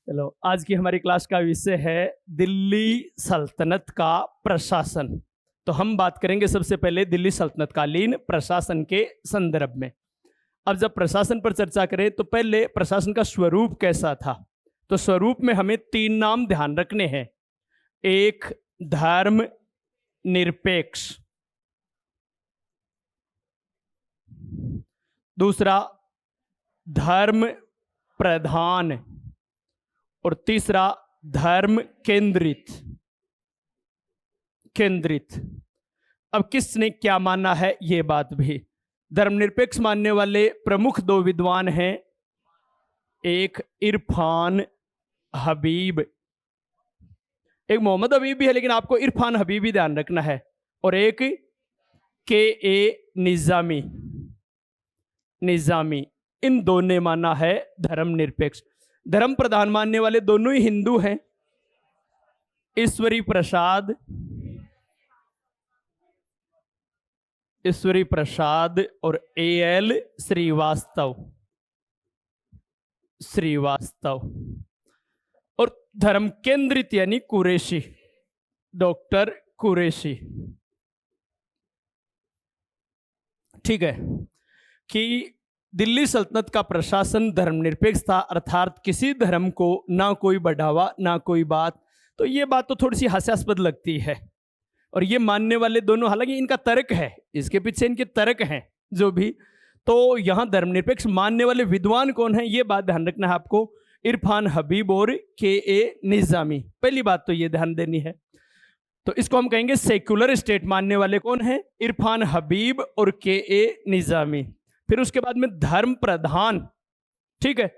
चलो, आज की हमारी क्लास का विषय है दिल्ली सल्तनत का प्रशासन। तो हम बात करेंगे सबसे पहले दिल्ली सल्तनत कालीन प्रशासन के संदर्भ में। अब जब प्रशासन पर चर्चा करें तो पहले प्रशासन का स्वरूप कैसा था। तो स्वरूप में हमें 3 नाम ध्यान रखने हैं। एक, धर्म निरपेक्ष। दूसरा, धर्म प्रधान। और तीसरा, धर्म केंद्रित। अब किसने क्या माना है ये बात भी। धर्मनिरपेक्ष मानने वाले प्रमुख 2 विद्वान हैं। एक इरफान हबीब, एक मोहम्मद हबीब भी है, लेकिन आपको इरफान हबीब भी ध्यान रखना है। और एक के निजामी। इन दोनों ने माना है धर्मनिरपेक्ष। धर्म प्रधान मानने वाले दोनों ही हिंदू हैं। ईश्वरी प्रसाद और एल श्रीवास्तव। और धर्म केंद्रित यानी कुरैशी, डॉक्टर कुरैशी। ठीक है कि दिल्ली सल्तनत का प्रशासन धर्मनिरपेक्ष था, अर्थात किसी धर्म को ना कोई बढ़ावा ना कोई बात। तो ये बात तो थोड़ी सी हास्यास्पद लगती है। और ये मानने वाले दोनों, हालांकि इनका तर्क है, इसके पीछे इनके तर्क हैं जो भी। तो यहाँ धर्मनिरपेक्ष मानने वाले विद्वान कौन है ये बात ध्यान रखना है आपको। इरफान हबीब और के निजामी। पहली बात तो ये ध्यान देनी है। तो इसको हम कहेंगे सेक्युलर स्टेट मानने वाले कौन है, इरफान हबीब और के निजामी। फिर उसके बाद में धर्म प्रधान, ठीक है,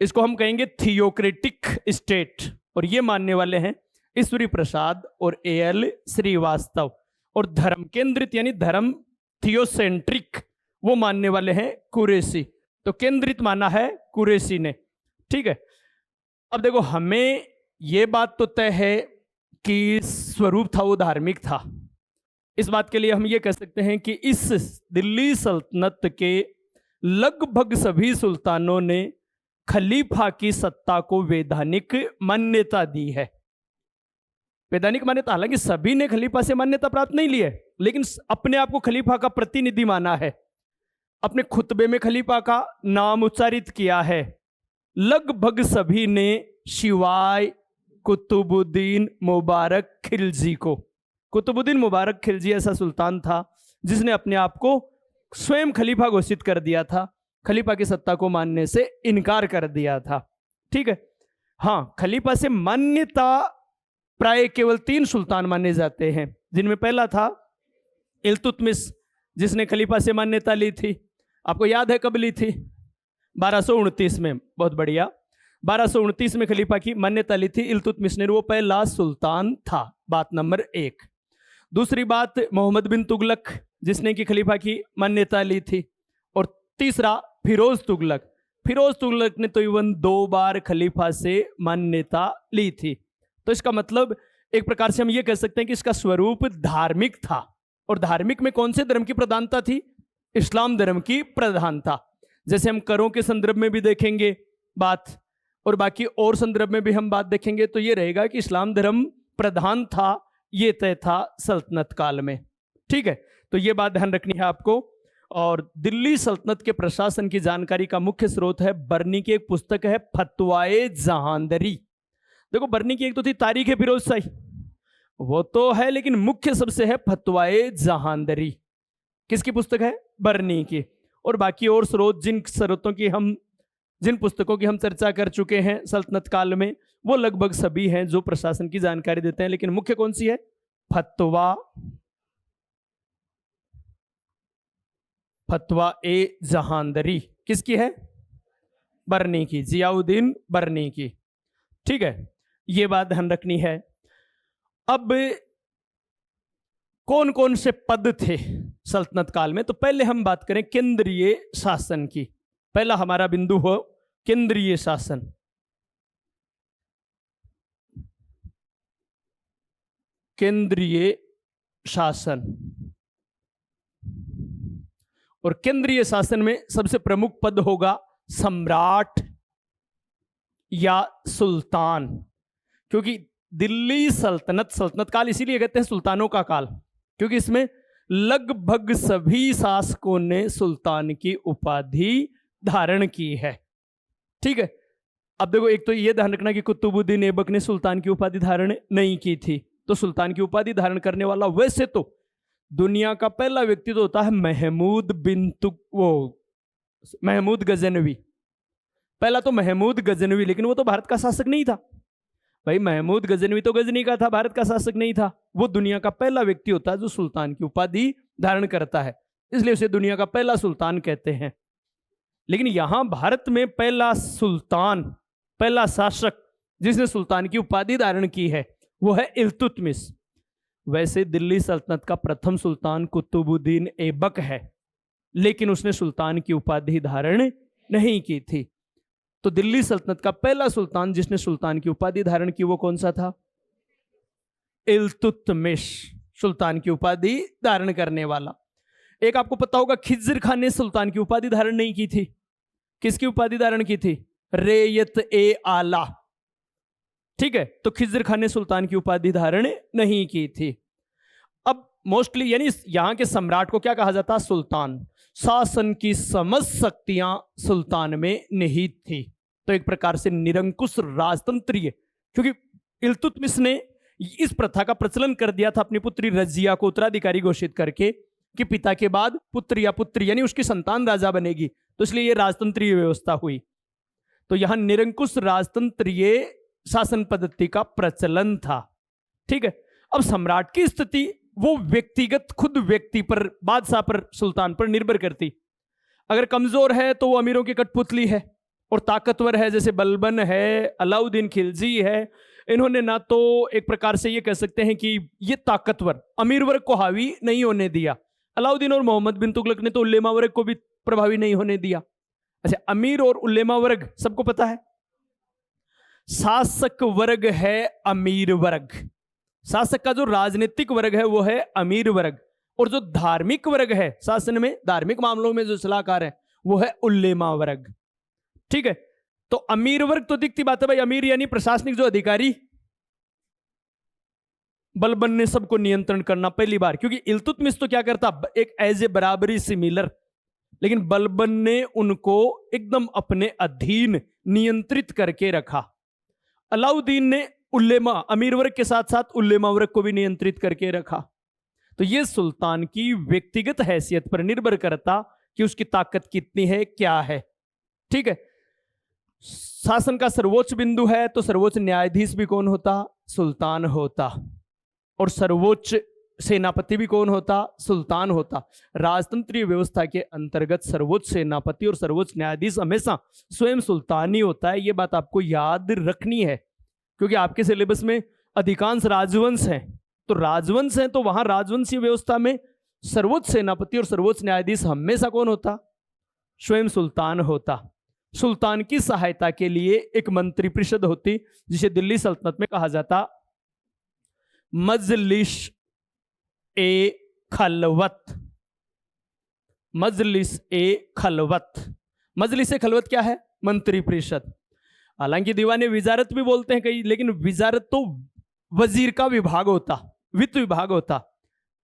इसको हम कहेंगे थियोक्रेटिक स्टेट, और ये मानने वाले हैं ईश्वरी प्रसाद और एल श्रीवास्तव। और धर्म केंद्रित यानी धर्म थियोसेंट्रिक, वो मानने वाले हैं कुरैशी। तो केंद्रित माना है कुरैशी ने। ठीक है, अब देखो, हमें ये बात तो तय है कि स्वरूप था वो धार्मिक था। इस बात के लिए हम ये कह सकते हैं कि इस दिल्ली सल्तनत के लगभग सभी सुल्तानों ने खलीफा की सत्ता को वैधानिक मान्यता दी है। वैधानिक मान्यता, हालांकि सभी ने खलीफा से मान्यता प्राप्त नहीं ली है, लेकिन अपने आप को खलीफा का प्रतिनिधि माना है। अपने खुतबे में खलीफा का नाम उच्चारित किया है। लगभग सभी ने, शिवाय कुतुबुद्दीन मुबारक खिलजी को। कुतुबुद्दीन मुबारक खिलजी ऐसा सुल्तान था जिसने अपने आप को स्वयं खलीफा घोषित कर दिया था, खलीफा की सत्ता को मानने से इनकार कर दिया था। ठीक है, हाँ, खलीफा से मान्यता प्राय केवल 3 सुल्तान माने जाते हैं, जिनमें पहला था इल्तुतमिश, जिसने खलीफा से मान्यता ली थी। आपको याद है कब ली थी? 1229 में। बहुत बढ़िया, 1229 में खलीफा की मान्यता ली थी इल्तुतमिश ने। वो पहला सुल्तान था, बात नंबर 1। दूसरी बात, मोहम्मद बिन तुगलक, जिसने कि खलीफा की मान्यता ली थी। और तीसरा, फिरोज तुगलक ने तो इवन 2 बार खलीफा से मान्यता ली थी। तो इसका मतलब एक प्रकार से हम ये कह सकते हैं कि इसका स्वरूप धार्मिक था। और धार्मिक में कौन से धर्म की प्रधानता थी? इस्लाम धर्म की प्रधानता। जैसे हम करों के संदर्भ में भी देखेंगे बात, और बाकी और संदर्भ में भी हम बात देखेंगे, तो ये रहेगा कि इस्लाम धर्म प्रधान था, ये तय था सल्तनत काल में। ठीक है, तो ये बात ध्यान रखनी है आपको। और दिल्ली सल्तनत के प्रशासन की जानकारी का मुख्य स्रोत है बर्नी की एक पुस्तक है, फतवाए जहांदरी। देखो, बर्नी की एक तो थी तारीख फिरोज शाही, वो तो है, लेकिन मुख्य सबसे है फतवाए जहांदरी। किसकी पुस्तक है? बर्नी की। और बाकी और स्रोत, जिन पुस्तकों की हम चर्चा कर चुके हैं सल्तनत काल में, वो लगभग सभी हैं जो प्रशासन की जानकारी देते हैं, लेकिन मुख्य कौन सी है? फतवा ए जहांदरी। किसकी है? बर्नी की, जियाउद्दीन बर्नी की। ठीक है, ये बात ध्यान रखनी है। अब कौन कौन से पद थे सल्तनत काल में? तो पहले हम बात करें केंद्रीय शासन की। पहला हमारा बिंदु हो केंद्रीय शासन। केंद्रीय शासन, और केंद्रीय शासन में सबसे प्रमुख पद होगा सम्राट। या सुल्तान। क्योंकि दिल्ली सल्तनत, सल्तनत काल इसीलिए कहते हैं सुल्तानों का काल, क्योंकि इसमें लगभग सभी शासकों ने सुल्तान की उपाधि धारण की है। ठीक है, अब देखो, एक तो ये ध्यान रखना कि कुतुबुद्दीन ऐबक ने सुल्तान की उपाधि धारण नहीं की थी। तो सुल्तान की उपाधि धारण करने वाला वैसे तो दुनिया का पहला व्यक्ति तो होता है महमूद गजनवी। पहला तो महमूद गजनवी, लेकिन वो तो भारत का शासक नहीं था भाई। महमूद गजनवी तो गजनी का था, भारत का शासक नहीं था। वो दुनिया का पहला व्यक्ति होता है जो सुल्तान की उपाधि धारण करता है, इसलिए उसे दुनिया का पहला सुल्तान कहते हैं। लेकिन यहां भारत में पहला सुल्तान, पहला शासक जिसने सुल्तान की उपाधि धारण की है वो है इल्तुतमिश। वैसे दिल्ली सल्तनत का प्रथम सुल्तान कुतुबुद्दीन ऐबक है, लेकिन उसने सुल्तान की उपाधि धारण नहीं की थी। तो दिल्ली सल्तनत का पहला सुल्तान जिसने सुल्तान की उपाधि धारण की वो कौन सा था? इल्तुतमिश, सुल्तान की उपाधि धारण करने वाला। एक आपको पता होगा खिज्र खान ने सुल्तान की उपाधि धारण नहीं की थी। किसकी उपाधि धारण की थी? रेयत ए आला। ठीक है, तो खिज्र खान ने सुल्तान की उपाधि धारण नहीं की थी। अब मोस्टली यानी यहां के सम्राट को क्या कहा जाता? सुल्तान। शासन की समस्त शक्तियां सुल्तान में निहित थी। तो एक प्रकार से निरंकुश राजतंत्रीय, क्योंकि इल्तुतमिश ने इस प्रथा का प्रचलन कर दिया था अपनी पुत्री रजिया को उत्तराधिकारी घोषित करके कि पिता के बाद पुत्र या पुत्री यानी उसकी संतान राजा बनेगी। तो इसलिए यह राजतंत्रीय व्यवस्था हुई। तो यहां निरंकुश राजतंत्रीय शासन पद्धति का प्रचलन था। ठीक है, अब सम्राट की स्थिति वो व्यक्तिगत खुद व्यक्ति पर, बादशाह पर, सुल्तान पर निर्भर करती। अगर कमजोर है तो वो अमीरों की कठपुतली है, और ताकतवर है जैसे बलबन है, अलाउद्दीन खिलजी है, इन्होंने ना तो एक प्रकार से ये कह सकते हैं कि ये ताकतवर अमीर वर्ग को हावी नहीं होने दिया। अलाउद्दीन और मोहम्मद बिन तुगलक ने तो उल्लेमा वर्ग को भी प्रभावी नहीं होने दिया। अच्छा, अमीर और उल्लेमा वर्ग सबको पता है। शासक वर्ग है अमीर वर्ग, शासक का जो राजनीतिक वर्ग है वो है अमीर वर्ग, और जो धार्मिक वर्ग है शासन में, धार्मिक मामलों में जो सलाहकार है वो है उल्लेमा वर्ग। ठीक है, तो अमीर वर्ग तो दिखती बात है भाई, अमीर यानी प्रशासनिक जो अधिकारी। बलबन ने सबको नियंत्रण करना पहली बार, क्योंकि इल्तुतमिश तो क्या करता, एक एज ए बराबरी सिमिलर, लेकिन बलबन ने उनको एकदम अपने अधीन नियंत्रित करके रखा। अलाउद्दीन ने उल्लेमा, अमीर वर्ग के साथ साथ उल्लेमा वर्ग को भी नियंत्रित करके रखा। तो यह सुल्तान की व्यक्तिगत हैसियत पर निर्भर करता कि उसकी ताकत कितनी है, क्या है। ठीक है, शासन का सर्वोच्च बिंदु है तो सर्वोच्च न्यायाधीश भी कौन होता? सुल्तान होता। और सर्वोच्च सेनापति भी कौन होता? सुल्तान होता। राजतंत्रीय व्यवस्था के अंतर्गत सर्वोच्च सेनापति और सर्वोच्च न्यायाधीश हमेशा स्वयं सुल्तान ही होता है। यह बात आपको याद रखनी है, क्योंकि आपके सिलेबस में अधिकांश राजवंश हैं। तो राजवंश हैं तो वहां राजवंशीय व्यवस्था में सर्वोच्च सेनापति और सर्वोच्च न्यायाधीश हमेशा कौन होता? स्वयं सुल्तान होता। सुल्तान की सहायता के लिए एक मंत्री परिषद होती, जिसे दिल्ली सल्तनत में कहा जाता मजलिस ए खलवत। मजलिस ए खलवत। मजलिस ए खलवत क्या है? मंत्री परिषद। हालांकि दीवाने विजारत भी बोलते हैं कई, लेकिन विजारत तो वजीर का विभाग होता, वित्त विभाग होता।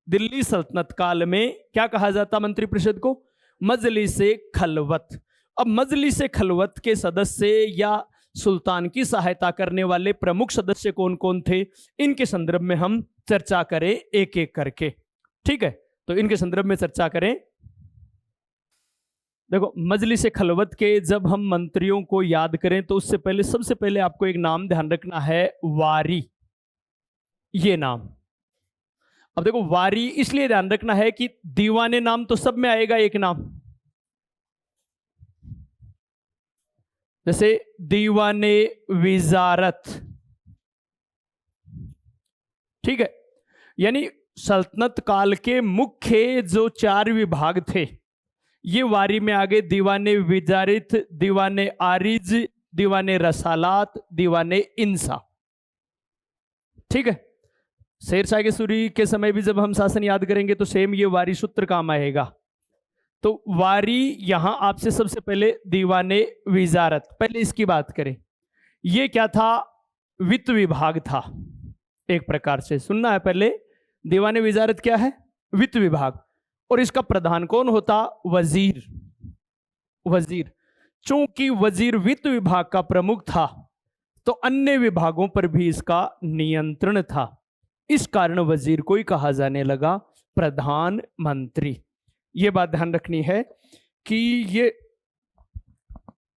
दिल्ली सल्तनत काल में क्या कहा जाता मंत्री परिषद को? मजलिस ए खलवत। अब मजलिस ए खलवत के सदस्य या सुल्तान की सहायता करने वाले प्रमुख सदस्य कौन कौन थे, इनके संदर्भ में हम चर्चा करें एक एक करके। ठीक है, तो इनके संदर्भ में चर्चा करें। देखो, मजलिस ए खलवत के जब हम मंत्रियों को याद करें तो उससे पहले सबसे पहले आपको एक नाम ध्यान रखना है, वारी। ये नाम, अब देखो वारी इसलिए ध्यान रखना है कि दीवाने नाम तो सब में आएगा एक नाम, जैसे दीवाने विजारत। ठीक है, यानी सल्तनत काल के मुख्य जो 4 विभाग थे ये वारी में आ गए। दीवाने विजारित, दीवाने आरिज, दीवाने रसालात, दीवाने इंसा। ठीक है, शेरशाह के सूरी के समय भी जब हम शासन याद करेंगे तो सेम ये वारी सूत्र काम आएगा। तो वारी यहां आपसे सबसे पहले दीवाने विजारत, पहले इसकी बात करें। ये क्या था? वित्त विभाग था एक प्रकार से। सुनना है पहले, दीवाने वजारत क्या है? वित्त विभाग। और इसका प्रधान कौन होता? वजीर। वजीर। चूंकि वजीर वित्त विभाग का प्रमुख था तो अन्य विभागों पर भी इसका नियंत्रण था। इस कारण वजीर को ही कहा जाने लगा प्रधानमंत्री। यह बात ध्यान रखनी है कि ये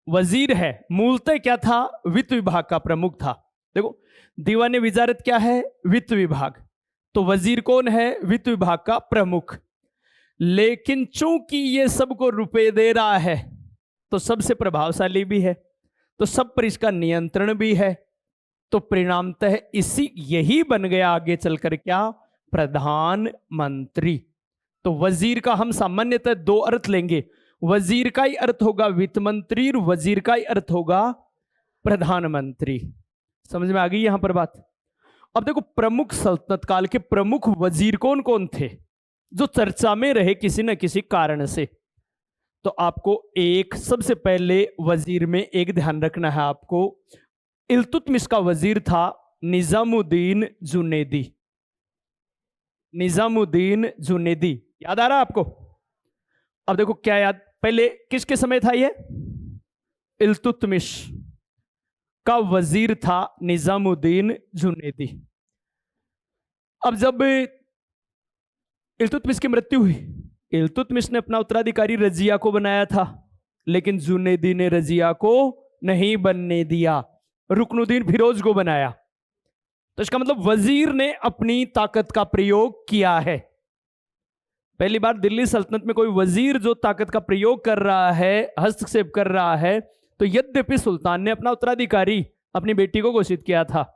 वजीर है, मूलतः क्या था? वित्त विभाग का प्रमुख था। देखो, दीवाने वजारत क्या है? वित्त विभाग। तो वजीर कौन है? वित्त विभाग का प्रमुख। लेकिन चूंकि ये सबको रुपए दे रहा है तो सबसे प्रभावशाली भी है, तो सब पर इसका नियंत्रण भी है, तो परिणामतः यही बन गया आगे चलकर क्या? प्रधानमंत्री। तो वजीर का हम सामान्यतः दो अर्थ लेंगे। वजीर का ही अर्थ होगा वित्त मंत्री और वजीर का ही अर्थ होगा प्रधानमंत्री। समझ में आ गई यहां पर बात? अब देखो, प्रमुख सल्तनत काल के प्रमुख वजीर कौन कौन थे जो चर्चा में रहे किसी न किसी कारण से? तो आपको एक सबसे पहले वजीर में एक ध्यान रखना है आपको। इल्तुतमिश का वजीर था निजामुद्दीन जुनैदी। निजामुद्दीन जुनैदी, याद आ रहा है आपको? अब देखो क्या याद, पहले किसके समय था ये? इल्तुतमिश का वजीर था निजामुद्दीन जुनैदी। अब जब इल्तुतमिश की मृत्यु हुई, इल्तुतमिश ने अपना उत्तराधिकारी रजिया को बनाया था, लेकिन जुनैदी ने रजिया को नहीं बनने दिया, रुकनुद्दीन फिरोज को बनाया। तो इसका मतलब वजीर ने अपनी ताकत का प्रयोग किया है। पहली बार दिल्ली सल्तनत में कोई वजीर जो ताकत का प्रयोग कर रहा है, हस्तक्षेप कर रहा है, तो यद्यपि सुल्तान ने अपना उत्तराधिकारी अपनी बेटी को घोषित किया था,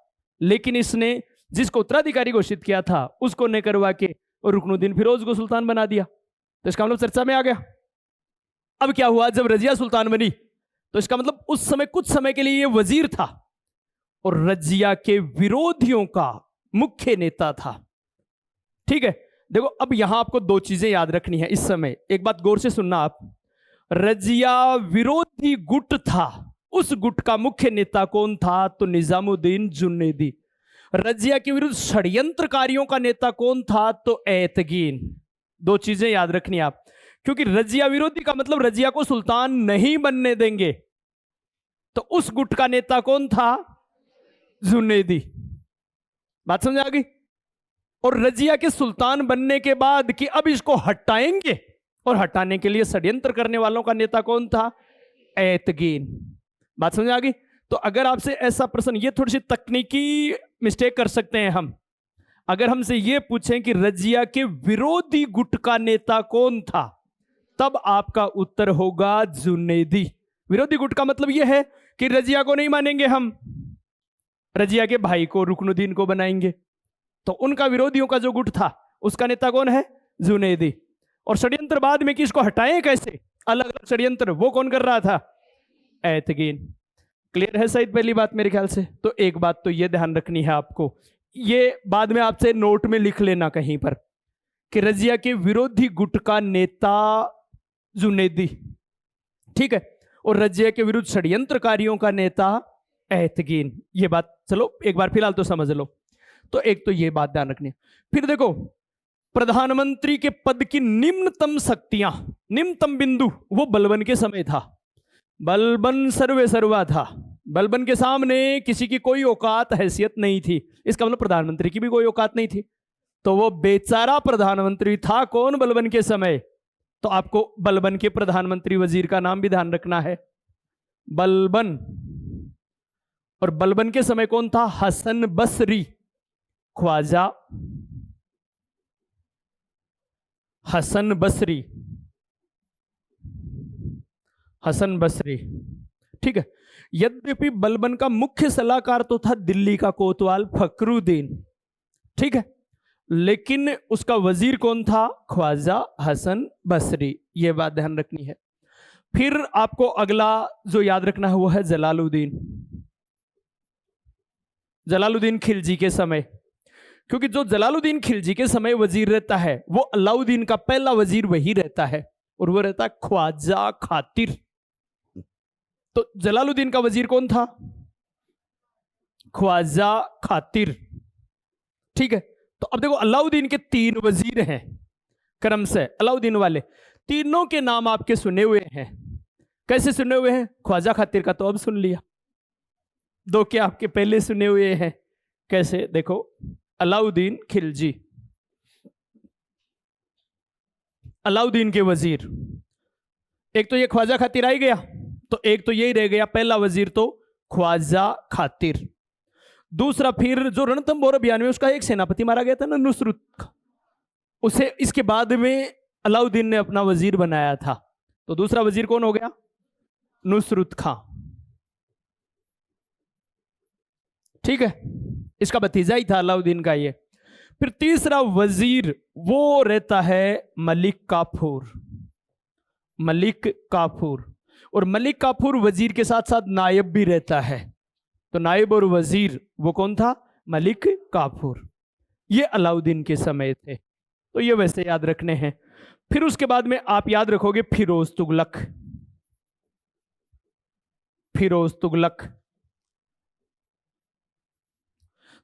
लेकिन इसने जिसको उत्तराधिकारी घोषित किया था उसको न करवा के रुकनुद्दीन फिरोज को सुल्तान बना दिया। तो इसका मतलब चर्चा में आ गया। अब क्या हुआ, जब रजिया सुल्तान बनी तो इसका मतलब उस समय कुछ समय के लिए ये वजीर था और रजिया के विरोधियों का मुख्य नेता था। ठीक है, देखो अब यहां आपको दो चीजें याद रखनी है इस समय, एक बात गौर से सुनना आप। रजिया विरोधी गुट था, उस गुट का मुख्य नेता कौन था? तो निजामुद्दीन जुनैदी। रजिया के विरुद्ध षड्यंत्रकारियों का नेता कौन था? तो ऐतगीन। दो चीजें याद रखनी आप, क्योंकि रजिया विरोधी का मतलब रजिया को सुल्तान नहीं बनने देंगे, तो उस गुट का नेता कौन था? जुनैदी। बात समझ आ गई? और रजिया के सुल्तान बनने के बाद कि अब इसको हटाएंगे, और हटाने के लिए षड्यंत्र करने वालों का नेता कौन था? ऐतगीन। बात समझ आ गई? तो अगर आपसे ऐसा प्रश्न, ये थोड़ी सी तकनीकी मिस्टेक कर सकते हैं हम, अगर हमसे ये पूछें कि रजिया के विरोधी गुट का नेता कौन था, तब आपका उत्तर होगा जुनैदी। विरोधी गुट का मतलब यह है कि रजिया को नहीं मानेंगे हम, रजिया के भाई को रुकनुद्दीन को बनाएंगे, तो उनका विरोधियों का जो गुट था उसका नेता कौन है? जुनैदी। और षड्यंत्र बाद में कि इसको हटाएं कैसे, अलग अलग षड्यंत्र, वो कौन कर रहा था? ऐतगीन। क्लियर है शायद पहली बात मेरे ख्याल से? तो एक बात तो ये ध्यान रखनी है आपको, ये बाद में आपसे नोट में लिख लेना कहीं पर, कि रजिया के विरोधी गुट का नेता जुनैदी, ठीक है, और रजिया के विरुद्ध षड्यंत्रकारियों का नेता ऐतगीन। ये बात चलो एक बार फिलहाल तो समझ लो। तो एक तो ये बात ध्यान रखनी है। फिर देखो, प्रधानमंत्री के पद की निम्नतम शक्तियां, निम्नतम बिंदु वो बलबन के समय था। बलबन सर्वे सर्वा था, बलबन के सामने किसी की कोई औकात हैसियत नहीं थी, इसका मतलब प्रधानमंत्री की भी कोई औकात नहीं थी। तो वो बेचारा प्रधानमंत्री था कौन बलबन के समय? तो आपको बलबन के प्रधानमंत्री वजीर का नाम भी ध्यान रखना है, बलबन। और बलबन के समय कौन था? हसन बसरी, ख्वाजा हसन बसरी, हसन बसरी, ठीक है। यद्यपि बलबन का मुख्य सलाहकार तो था दिल्ली का कोतवाल फखरुद्दीन, ठीक है, लेकिन उसका वजीर कौन था? ख्वाजा हसन बसरी। यह बात ध्यान रखनी है। फिर आपको अगला जो याद रखना है वो है जलालुद्दीन, जलालुद्दीन खिलजी के समय, क्योंकि जो जलालुद्दीन खिलजी के समय वजीर रहता है वो अलाउद्दीन का पहला वजीर वही रहता है, और वो रहता है ख्वाजा खातिर। तो जलालुद्दीन का वजीर कौन था? ख्वाजा खातिर। ठीक है, तो अब देखो अलाउद्दीन के 3 वजीर हैं क्रम से, अलाउद्दीन वाले तीनों के नाम आपके सुने हुए हैं। कैसे सुने हुए हैं? ख्वाजा खातिर का तो अब सुन लिया, 2 के आपके पहले सुने हुए हैं। कैसे? देखो, अलाउद्दीन खिलजी, अलाउद्दीन के वजीर, एक तो ये ख्वाजा खातिर आ ही गया, तो एक तो यही रह गया पहला वजीर तो ख्वाजा खातिर। दूसरा फिर जो रणथंभौर अभियान में उसका एक सेनापति मारा गया था ना, नुसरत खां, उसे इसके बाद में अलाउद्दीन ने अपना वजीर बनाया था। तो दूसरा वजीर कौन हो गया? नुसरत खां। ठीक है, इसका भतीजा ही था अलाउद्दीन का ये। फिर तीसरा वजीर वो रहता है मलिक काफूर, मलिक काफूर। और मलिक काफूर वजीर के साथ साथ नायब भी रहता है, तो नायब और वजीर वो कौन था? मलिक काफूर। ये अलाउद्दीन के समय थे, तो ये वैसे याद रखने हैं। फिर उसके बाद में आप याद रखोगे फिरोज तुगलक, फिरोज तुगलक।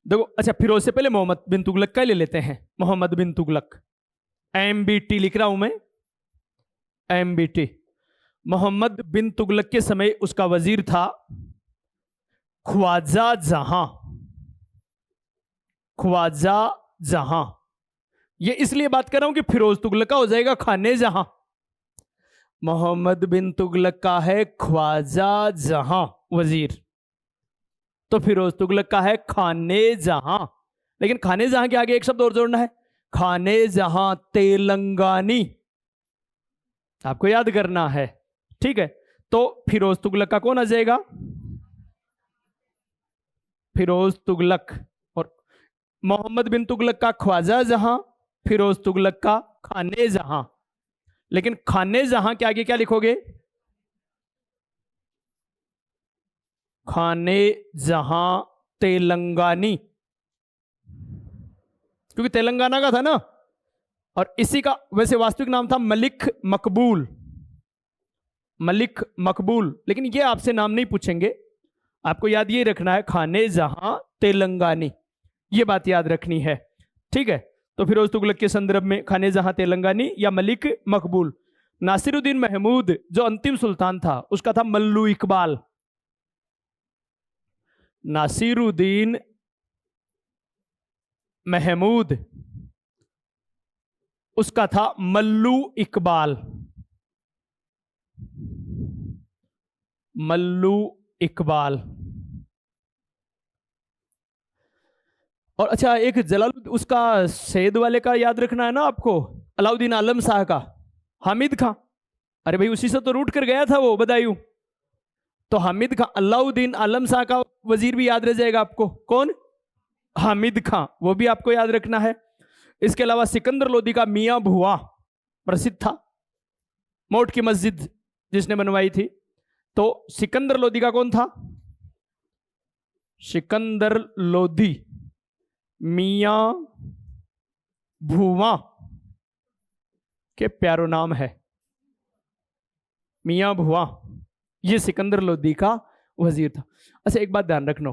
देखो, अच्छा, फिरोज से पहले मोहम्मद बिन तुगलक का ले लेते हैं। मोहम्मद बिन तुगलक, MBT लिख रहा हूं मैं, MBT। मोहम्मद बिन तुगलक के समय उसका वजीर था ख्वाजा जहां, ख्वाजा जहां। ये इसलिए बात कर रहा हूं कि फिरोज तुगलक का हो जाएगा खाने जहां, मोहम्मद बिन तुगलक का है ख्वाजा जहां वजीर, तो फिरोज तुगलक का है खाने जहां। लेकिन खाने जहां के आगे एक शब्द और जोड़ना है, खाने जहां तेलंगानी, आपको याद करना है। ठीक है, तो फिरोज तुगलक का कौन आ जाएगा? फिरोज तुगलक। और मोहम्मद बिन तुगलक का ख्वाजा जहां, फिरोज तुगलक का खाने जहां। लेकिन खाने जहां के आगे क्या लिखोगे? खाने जहां तेलंगानी, क्योंकि तेलंगाना का था ना। और इसी का वैसे वास्तविक नाम था मलिक मकबूल, मलिक मकबूल। लेकिन ये आपसे नाम नहीं पूछेंगे, आपको याद ये रखना है खाने जहां तेलंगानी, ये बात याद रखनी है। ठीक है, तो फिरोज तुगलक के संदर्भ में खाने जहां तेलंगानी या मलिक मकबूल। नासिरुद्दीन महमूद जो अंतिम सुल्तान था उसका था मल्लू इकबाल, नासिरुद्दीन महमूद उसका था मल्लू इकबाल, मल्लू इकबाल। और अच्छा, एक जलाल उसका सैयद वाले का याद रखना है ना आपको, अलाउद्दीन आलम शाह का हामिद खां। अरे भाई, उसी से तो रूट कर गया था वो बदायूं। तो हामिद खां, अलाउद्दीन आलम शाह का वजीर भी याद रह जाएगा आपको, कौन? हामिद खां, वो भी आपको याद रखना है। इसके अलावा सिकंदर लोदी का मियां भुआ प्रसिद्ध था, मोट की मस्जिद जिसने बनवाई थी। तो सिकंदर लोदी का कौन था? सिकंदर लोदी मियां भुआ के प्यारो नाम है, मियां भुआ। ये सिकंदर लोदी का वजीर था। अच्छा, एक बात ध्यान रखना,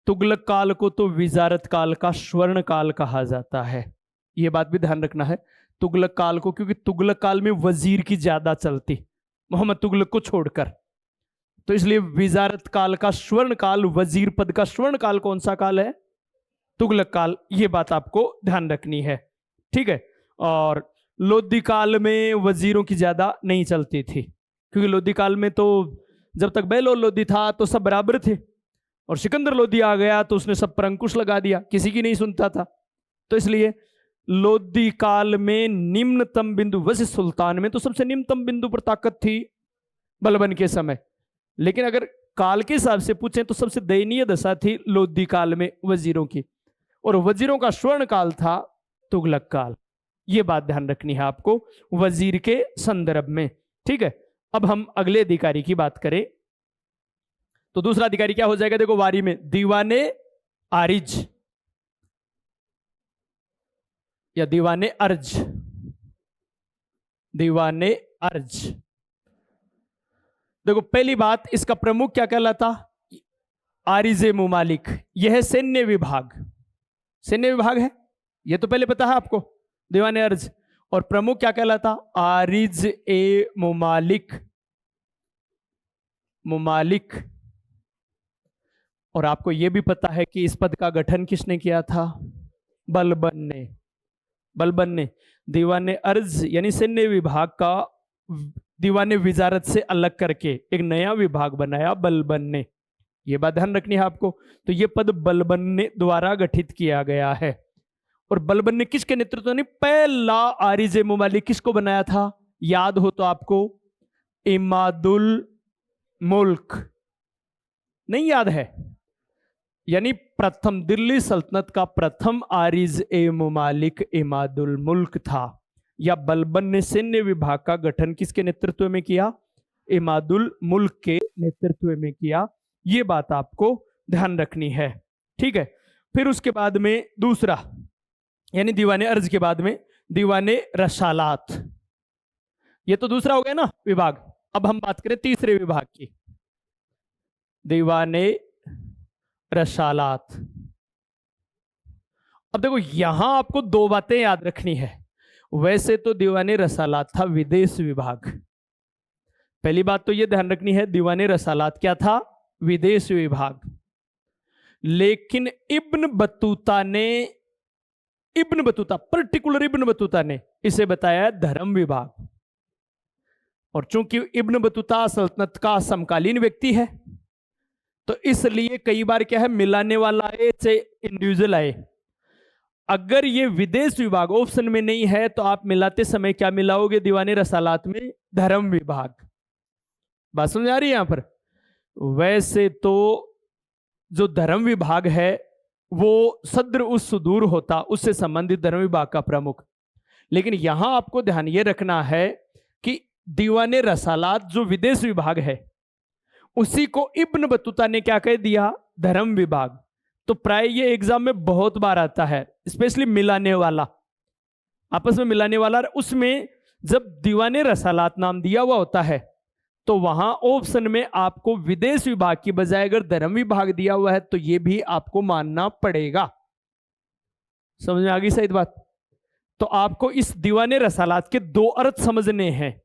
तुगलक काल को तो विजारत काल का स्वर्ण काल कहा जाता है, ये बात भी ध्यान रखना है तुगलक काल को, क्योंकि तुगलक काल में वजीर की ज्यादा चलती, मोहम्मद तुगलक को छोड़कर। तो इसलिए विजारत काल का स्वर्ण काल, वजीर पद का स्वर्ण काल कौन सा काल है? तुगलक काल। ये बात आपको ध्यान रखनी है। ठीक है, और लोधी काल में वजीरों की ज्यादा नहीं चलती थी, क्योंकि लोधी काल में तो जब तक बेलोर लोधी था तो सब बराबर थे, और सिकंदर लोधी आ गया तो उसने सब पर अंकुश लगा दिया, किसी की नहीं सुनता था। तो इसलिए लोधी काल में निम्नतम बिंदु, वैसे सुल्तान में तो सबसे निम्नतम बिंदु पर ताकत थी बलबन के समय, लेकिन अगर काल के हिसाब से पूछें तो सबसे दयनीय दशा थी लोधी काल में वजीरों की, और वजीरों का स्वर्ण काल था तुगलक काल। ये बात ध्यान रखनी है आपको वजीर के संदर्भ में। ठीक है, अब हम अगले अधिकारी की बात करें तो दूसरा अधिकारी क्या हो जाएगा? देखो, वारी में दीवाने आरिज या दीवाने अर्ज, दीवाने अर्ज। देखो, पहली बात, इसका प्रमुख क्या कहलाता? आरिज़े मुमालिक, यह है सैन्य विभाग। सैन्य विभाग है, यह तो पहले पता है आपको, दीवाने अर्ज। और प्रमुख क्या कहलाता? आरिज ए मुमालिक, मुमालिक। और आपको यह भी पता है कि इस पद का गठन किसने किया था? बलबन ने। बलबन ने दीवाने अर्ज यानी सैन्य विभाग का दीवाने विजारत से अलग करके एक नया विभाग बनाया बलबन ने। यह बात ध्यान रखनी है आपको। तो यह पद बलबन ने द्वारा गठित किया गया है। और बलबन ने किसके नेतृत्व में पहला आरिज़े मुमालिक किसको बनाया था? याद हो तो आपको, इमादुल मुल्क। नहीं याद है? यानी प्रथम दिल्ली सल्तनत का प्रथम आरिज ए मुमालिक इमादुल मुल्क था। या बलबन ने सैन्य विभाग का गठन किसके नेतृत्व में किया? इमादुल मुल्क के नेतृत्व में किया। यह बात आपको ध्यान रखनी है, ठीक है। फिर उसके बाद में दूसरा, यानी दीवाने अर्ज के बाद में दीवाने रसालात। ये तो दूसरा हो गया ना विभाग। अब हम बात करें तीसरे विभाग की, दीवाने रसालात। अब देखो यहां आपको दो बातें याद रखनी है। वैसे तो दीवाने रसालात था विदेश विभाग। पहली बात तो यह ध्यान रखनी है, दीवाने रसालात क्या था? विदेश विभाग। लेकिन इब्न बतूता ने, Ibn Battuta, particular Ibn Battuta ने इसे बताया धर्म विभाग। और चूंकि इब्न बतूता सल्तनत का समकालीन व्यक्ति है, तो इसलिए कई बार क्या है, मिलाने वाला आए चाहे इंडिविजुअल आए। अगर ये विदेश विभाग ऑप्शन में नहीं है तो आप मिलाते समय क्या मिलाओगे दीवाने रसालात में? धर्म विभाग। बात समझ आ रही है यहां पर? वैसे तो जो धर्म विभाग है वो सद्र उस सुदूर होता, उससे संबंधित धर्म विभाग का प्रमुख। लेकिन यहां आपको ध्यान ये रखना है कि दीवाने रसालात जो विदेश विभाग है उसी को इब्न बतूता ने क्या कह दिया? धर्म विभाग। तो प्राय ये एग्जाम में बहुत बार आता है, स्पेशली मिलाने वाला, आपस में मिलाने वाला। उसमें जब दीवाने रसालात नाम दिया हुआ होता है तो वहां ऑप्शन में आपको विदेश विभाग की बजाय अगर धर्म विभाग दिया हुआ है तो यह भी आपको मानना पड़ेगा। समझ में आ गई सही बात? तो आपको इस दीवाने रसालात के दो अर्थ समझने हैं,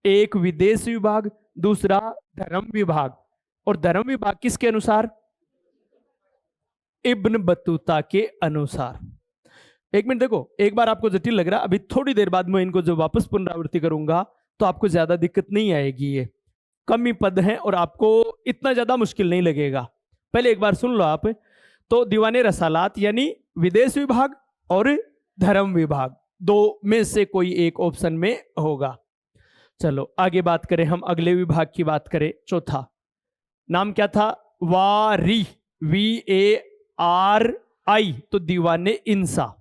एक विदेश विभाग, दूसरा धर्म विभाग। और धर्म विभाग किसके अनुसार? इब्न बतूता के अनुसार। एक मिनट देखो, एक बार आपको जटिल लग रहा, अभी थोड़ी देर बाद मैं इनको जब वापस पुनरावृत्ति करूंगा तो आपको ज्यादा दिक्कत नहीं आएगी। ये कम ही पद हैं और आपको इतना ज्यादा मुश्किल नहीं लगेगा। पहले एक बार सुन लो आप। तो दीवाने रसालात यानी विदेश विभाग और धर्म विभाग, दो में से कोई एक ऑप्शन में होगा। चलो आगे बात करें, हम अगले विभाग की बात करें। चौथा नाम क्या था? वारी, VARI। तो दीवाने इंसा,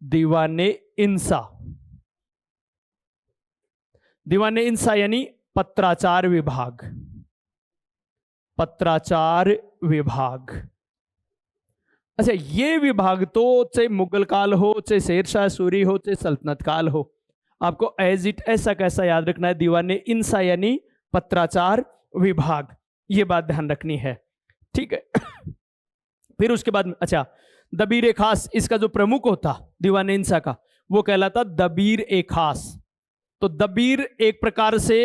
दीवाने इंसा। दीवाने इंसा यानी पत्राचार विभाग, पत्राचार विभाग। अच्छा, ये विभाग तो चाहे मुगल काल हो, चाहे शेरशाह सूरी हो, चाहे सल्तनत काल हो, आपको एज इट ऐसा कैसा याद रखना है, दीवाने इंसा यानी पत्राचार विभाग। ये बात ध्यान रखनी है, ठीक है। फिर उसके बाद अच्छा, दबीर ए खास, इसका जो प्रमुख होता दीवाने इंसा का वो कहलाता दबीर ए खास। तो दबीर एक प्रकार से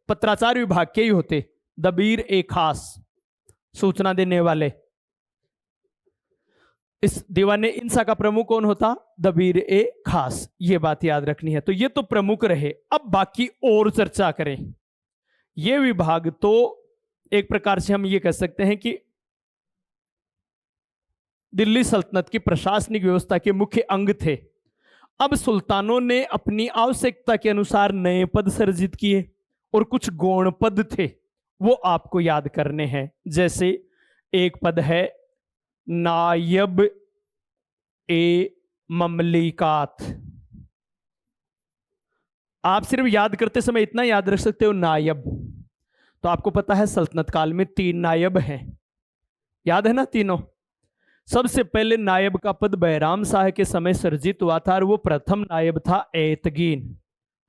पत्राचार विभाग के ही होते, दबीर ए खास, सूचना देने वाले। इस दीवाने इंसा का प्रमुख कौन होता? दबीर ए खास। ये बात याद रखनी है। तो ये तो प्रमुख रहे। अब बाकी और चर्चा करें। ये विभाग तो एक प्रकार से हम ये कह सकते हैं कि दिल्ली सल्तनत की प्रशासनिक व्यवस्था के मुख्य अंग थे। अब सुल्तानों ने अपनी आवश्यकता के अनुसार नए पद सर्जित किए और कुछ गौण पद थे, वो आपको याद करने हैं। जैसे एक पद है नायब ए ममलिकात। आप सिर्फ याद करते समय इतना याद रख सकते हो नायब। तो आपको पता है सल्तनत काल में 3 नायब हैं, याद है ना तीनों। सबसे पहले नायब का पद बैराम शाह के समय सर्जित हुआ था और वो प्रथम नायब था ऐतगीन।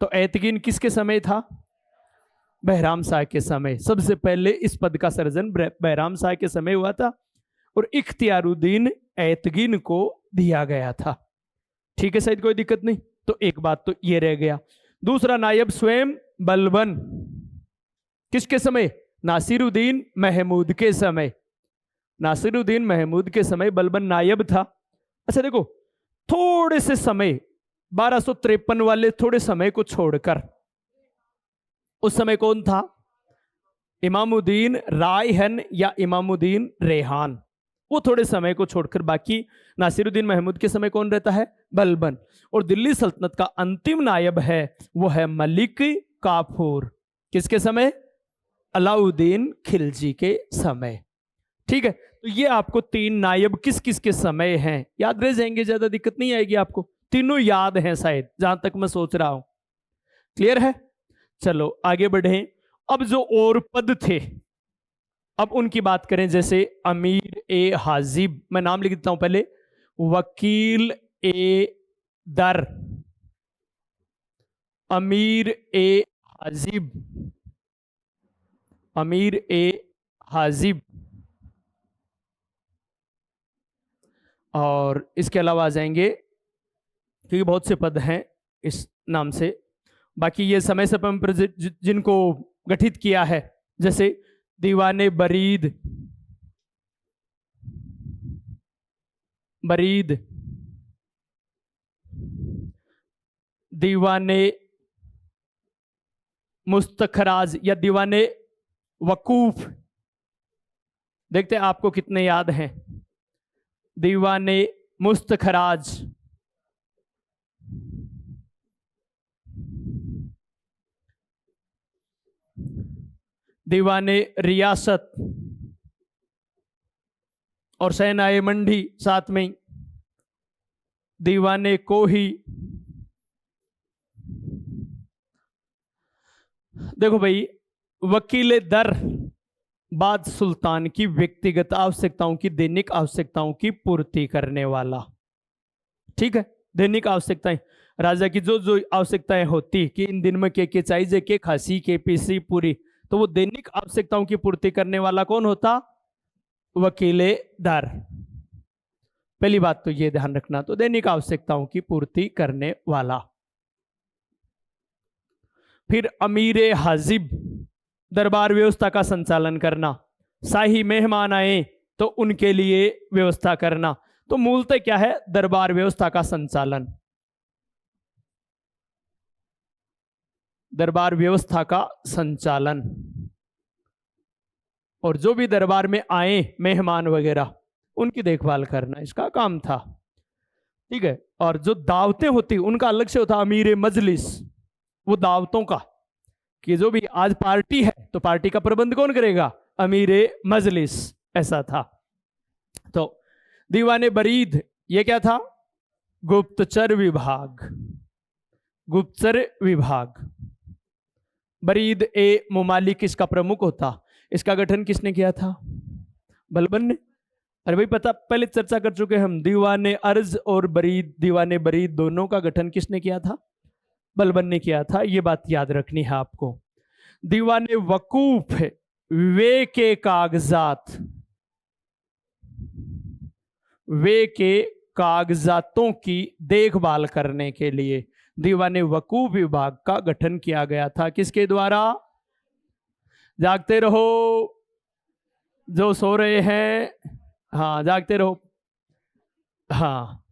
तो ऐतगीन किसके समय था? बहराम शाह के समय। सबसे पहले इस पद का सृजन बहराम शाह के समय हुआ था और इख्तियारुद्दीन ऐतगीन को दिया गया था। ठीक है शायद, कोई दिक्कत नहीं। तो एक बात तो ये रह गया। दूसरा, नायब स्वयं बलबन किसके समय? नासिरुद्दीन महमूद के समय। नासिरुद्दीन महमूद के समय बलबन नायब था। अच्छा देखो, थोड़े से समय 1253 वाले थोड़े समय को छोड़कर उस समय कौन था? इमामुद्दीन रायहन या इमामुद्दीन रेहान। वो थोड़े समय को छोड़कर बाकी नासिरुद्दीन महमूद के समय कौन रहता है? बलबन। और दिल्ली सल्तनत का अंतिम नायब है वो है मलिक काफूर। किसके समय? अलाउद्दीन खिलजी के समय। ठीक है, तो ये आपको 3 नायब किस किस के समय हैं याद रह जाएंगे, ज्यादा दिक्कत नहीं आएगी आपको। तीनों याद हैं शायद, जहां तक मैं सोच रहा हूं। क्लियर है? चलो आगे बढ़े। अब जो और पद थे अब उनकी बात करें। जैसे अमीर ए हाजिब, मैं नाम लिख देता हूं पहले। वकील ए दर, अमीर ए हाजिब, अमीर ए हाजिब। और इसके अलावा आ जाएंगे, क्योंकि बहुत से पद हैं इस नाम से। बाकी ये समय से जिनको गठित किया है, जैसे दीवाने बरीद, बरीद, दीवाने मुस्तखराज या दीवाने वकूफ। देखते हैं आपको कितने याद हैं। दीवाने मुस्तखराज, दीवाने रियासत और सेनाए मंडी साथ में, दीवाने कोही। देखो भाई, वकील दर बाद सुल्तान की व्यक्तिगत आवश्यकताओं की, दैनिक आवश्यकताओं की पूर्ति करने वाला। ठीक है, दैनिक आवश्यकताएं, राजा की जो जो आवश्यकताएं होती कि इन दिन में के चाहिए, के खांसी के पीसी पूरी, तो वो दैनिक आवश्यकताओं की पूर्ति करने वाला कौन होता? वकीले दर। पहली बात तो ये ध्यान रखना, तो दैनिक आवश्यकताओं की पूर्ति करने वाला। फिर अमीरे हाजिब, दरबार व्यवस्था का संचालन करना। शाही मेहमान आए तो उनके लिए व्यवस्था करना। तो मूलतः क्या है? दरबार व्यवस्था का संचालन, दरबार व्यवस्था का संचालन। और जो भी दरबार में आए मेहमान वगैरह, उनकी देखभाल करना इसका काम था। ठीक है, और जो दावतें होती उनका अलग से होता अमीर मजलिस। वो दावतों का, कि जो भी आज पार्टी है तो पार्टी का प्रबंध कौन करेगा? अमीर मजलिस, ऐसा था। तो दीवाने बरीद, ये क्या था? गुप्तचर विभाग, गुप्तचर विभाग। बरीद ए मुमालिक इसका प्रमुख होता। इसका गठन किसने किया था? बलबन ने। अरे भाई पता, पहले चर्चा कर चुके हम, दीवाने अर्ज और बरीद, दीवाने बरीद दोनों का गठन किसने किया था? बलबन ने किया था। ये बात याद रखनी है आपको। दीवाने वकूफ, वे के कागजात, वे के कागजातों की देखभाल करने के लिए दीवाने वकूफ विभाग का गठन किया गया था। किसके द्वारा? जागते रहो जो सो रहे हैं, हाँ जागते रहो, हाँ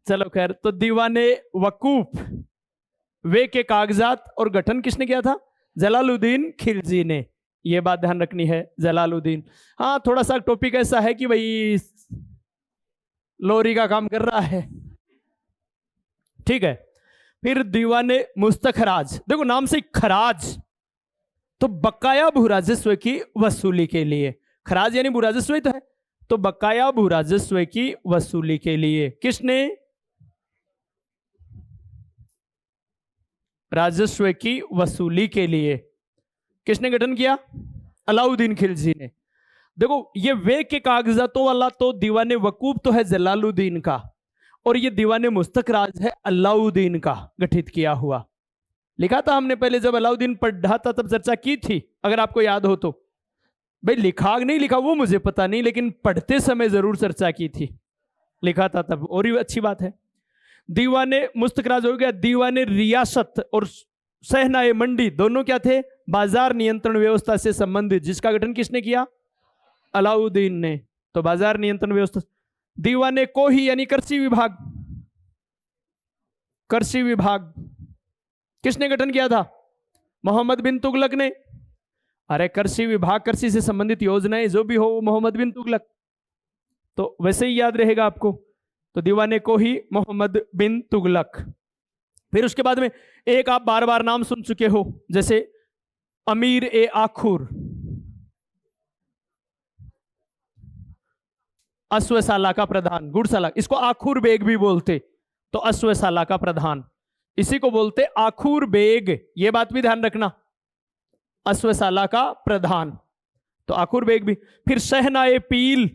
चलो खैर। तो दीवाने वकूफ, वे के कागजात, और गठन किसने किया था? जलालुद्दीन खिलजी ने। ये बात ध्यान रखनी है, जलालुद्दीन। हाँ थोड़ा सा टॉपिक ऐसा है कि भाई लोरी का काम कर रहा है। ठीक है, फिर दीवाने मुस्तखराज, देखो नाम से खराज, तो बकाया भूराजस्व की वसूली के लिए। खराज यानी भूराजस्व ही तो है, तो बकाया भूराजस्व की वसूली के लिए किसने? राजस्व की वसूली के लिए किसने गठन किया? अलाउद्दीन खिलजी ने। देखो ये वे के कागजातों वाला तो दीवाने वकूफ तो है जलालुद्दीन का, और ये दीवाने मुस्तखराज है अलाउद्दीन का गठित किया हुआ। लिखा था हमने पहले जब अलाउद्दीन पढ़ा था तब चर्चा की थी, अगर आपको याद हो तो। भाई लिखा नहीं लिखा वो मुझे पता नहीं, लेकिन पढ़ते समय जरूर चर्चा की थी, लिखा था तब, और ही अच्छी बात है। दीवाने मुस्तकराज हो गया, दीवाने रियासत और सहनाए मंडी दोनों क्या थे? बाजार नियंत्रण व्यवस्था से संबंधित, जिसका गठन किसने किया? अलाउद्दीन ने। तो बाजार नियंत्रण व्यवस्था। दीवाने कोही यानी कृषि विभाग, कृषि विभाग किसने गठन किया था? मोहम्मद बिन तुगलक ने। अरे कृषि विभाग, कृषि से संबंधित योजनाएं जो भी हो वो मोहम्मद बिन तुगलक, तो वैसे ही याद रहेगा आपको। तो दीवाने कोही मोहम्मद बिन तुगलक। फिर उसके बाद में एक आप बार बार नाम सुन चुके हो, जैसे अमीर ए आखुर, अश्वशाला का प्रधान, गुड़शाला, इसको आखुर बेग भी बोलते, तो अश्वशाला का प्रधान इसी को बोलते आखुर बेग, ये बात भी ध्यान रखना, अश्वशाला का प्रधान तो आखुर बेग भी। फिर सहना ए पील,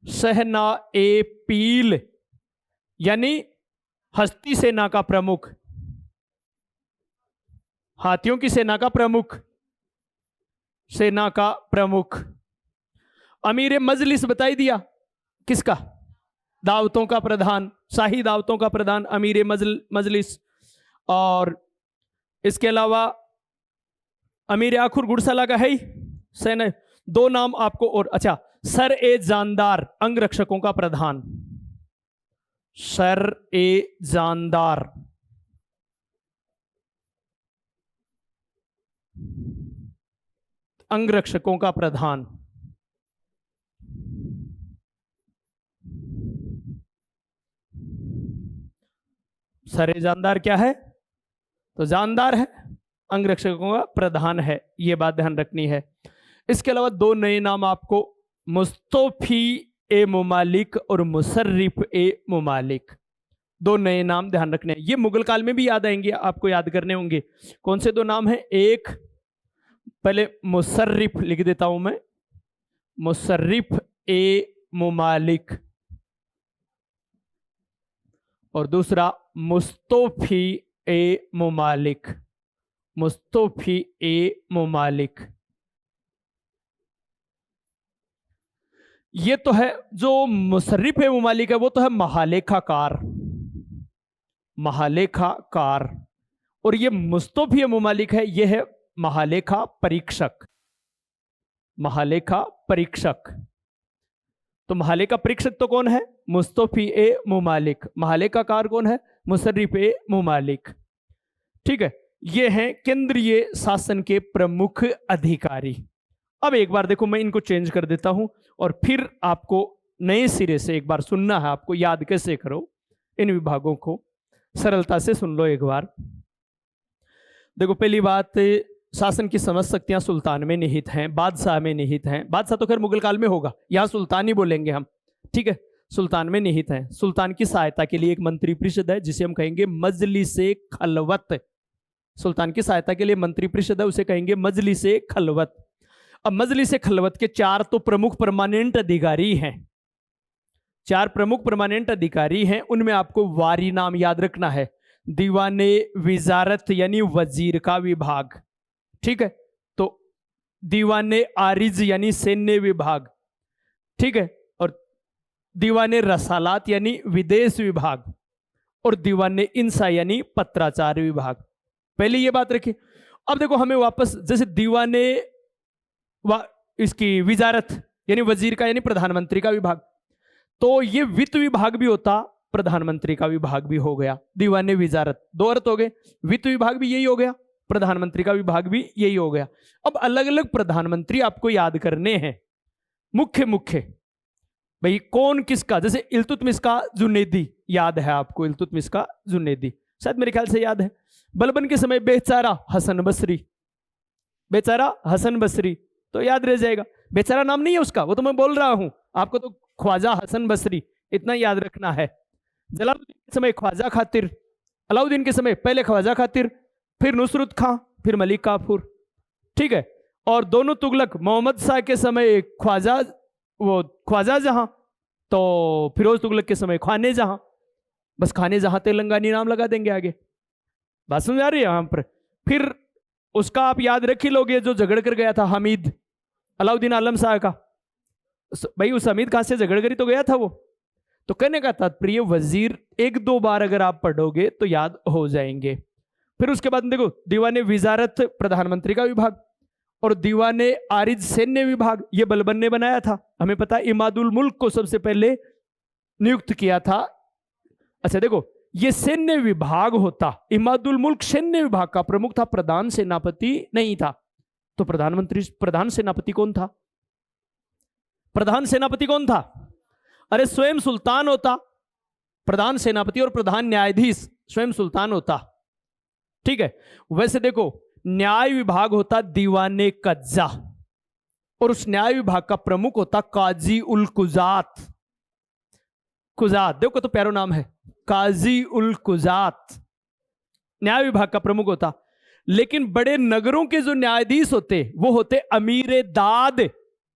सहना ए पील यानी हस्ती सेना का प्रमुख, हाथियों की सेना का प्रमुख, सेना का प्रमुख। अमीर मजलिस बताई दिया, किसका? दावतों का प्रधान, शाही दावतों का प्रधान अमीर मजलिस। और इसके अलावा अमीर आखुर गुड़शाला का है ही, सेना। दो नाम आपको और, अच्छा, सर ए जानदार अंगरक्षकों का प्रधान, सर ए जानदार, अंगरक्षकों का प्रधान। सर ए जानदार क्या है? तो जानदार है, अंगरक्षकों का प्रधान है, यह बात ध्यान रखनी है। इसके अलावा दो नए नाम आपको, मुस्तफी ए मुमालिक और मुसर्रिफ ए मुमालिक, दो नए नाम ध्यान रखने हैं। ये मुगल काल में भी याद आएंगे, आपको याद करने होंगे। कौन से दो नाम हैं? एक पहले मुसर्रिफ लिख देता हूं मैं, मुसर्रिफ ए मुमालिक, और दूसरा मुस्तफी ए मुमालिक, मुस्तफी ए मुमालिक। ये तो है जो मुसर्रिफ ए मुमालिक है, वो तो है महालेखाकार, महालेखाकार। और ये मुस्तफी ए मुमालिक है, ये है महालेखा परीक्षक, महालेखा परीक्षक। तो महालेखा परीक्षक तो कौन है? मुस्तफी ए मुमालिक। महालेखाकार कौन है? मुसर्रिफ ए मुमालिक। ठीक है, ये हैं केंद्रीय शासन के प्रमुख अधिकारी। अब एक बार देखो, मैं इनको चेंज कर देता हूं और फिर आपको नए सिरे से एक बार सुनना है, आपको याद कैसे करो इन विभागों को, सरलता से सुन लो एक बार। देखो, पहली बात, शासन की समस्त शक्तियां सुल्तान में निहित हैं, बादशाह में निहित हैं। बादशाह तो खैर मुगल काल में होगा, यहां सुल्तान ही बोलेंगे हम, ठीक है, सुल्तान में निहित हैं। सुल्तान की सहायता के लिए एक मंत्री परिषद है जिसे हम कहेंगे मजलिसे खलवत। सुल्तान की सहायता के लिए मंत्री परिषद है, उसे कहेंगे मजलिसे खलवत। अब मजलिसे खलवत के चार तो प्रमुख परमानेंट अधिकारी हैं, चार प्रमुख परमानेंट अधिकारी हैं। उनमें आपको वारी नाम याद रखना है, दीवाने विजारत यानी वजीर का विभाग, ठीक है, तो दीवाने आरिज यानी सैन्य विभाग, ठीक है, और दीवाने रसालात यानी विदेश विभाग, और दीवाने इंसा यानी पत्राचार विभाग। पहले ये बात रखिए। अब देखो, हमें वापस, जैसे दीवाने इसकी विजारत यानी वजीर का यानी प्रधानमंत्री का विभाग, तो ये वित्त विभाग भी होता, प्रधानमंत्री का विभाग भी हो गया। दीवाने विजारत, दो अर्थ हो गए, वित्त विभाग भी यही हो गया, प्रधानमंत्री का विभाग भी यही हो गया। अब अलग अलग प्रधानमंत्री आपको याद करने हैं, मुख्य मुख्य, भाई कौन किसका। जैसे इल्तुतमिश का जुनैदी याद है आपको, इल्तुतमिश का जुनैदी शायद मेरे ख्याल से याद है। बलबन के समय बेचारा हसन बसरी, बेचारा हसन बसरी तो याद रह जाएगा। बेचारा नाम नहीं है उसका, वो तो मैं बोल रहा हूं आपको, तो ख्वाजा हसन बसरी इतना याद रखना है। जलालुद्दीन के समय ख्वाजा खातिर, अलाउद्दीन के समय पहले ख्वाजा खातिर, फिर नुसरत खां, फिर मलिक काफूर, ठीक है। और दोनों तुगलक, मोहम्मद शाह के समय ख्वाजा, वो ख्वाजा जहां, तो फिरोज तुगलक के समय खाने जहां, बस खाने जहां तेलंगानी नाम लगा देंगे आगे। बात समझ आ रही है यहां पर। फिर उसका आप याद रख ही लोगे, जो झगड़ कर गया था हमीद, अलाउद्दीन आलम शाह का। भाई उस हमीद खान से झगड़ कर ही तो गया था वो। तो कहने का तात्पर्य वजीर एक दो बार अगर आप पढ़ोगे तो याद हो जाएंगे। फिर उसके बाद देखो दीवाने विजारत प्रधानमंत्री का विभाग, और दीवाने आरिज सैन्य विभाग ये बलबन ने बनाया था। हमें पता इमादुल मुल्क को सबसे पहले नियुक्त किया था। अच्छा देखो ये सैन्य विभाग होता, इमादुल मुल्क सैन्य विभाग का प्रमुख था, प्रधान सेनापति नहीं था। तो प्रधान सेनापति कौन था? प्रधान सेनापति कौन था? अरे स्वयं सुल्तान होता प्रधान सेनापति, और प्रधान न्यायाधीश स्वयं सुल्तान होता। ठीक है। वैसे देखो न्याय विभाग होता दीवाने कज्जा, और उस न्याय विभाग का प्रमुख होता काजी उल कुजात। कुजात देखो तो प्यारा नाम है, काजी उल कुजात न्याय विभाग का प्रमुख होता। लेकिन बड़े नगरों के जो न्यायाधीश होते वो होते अमीर दाद।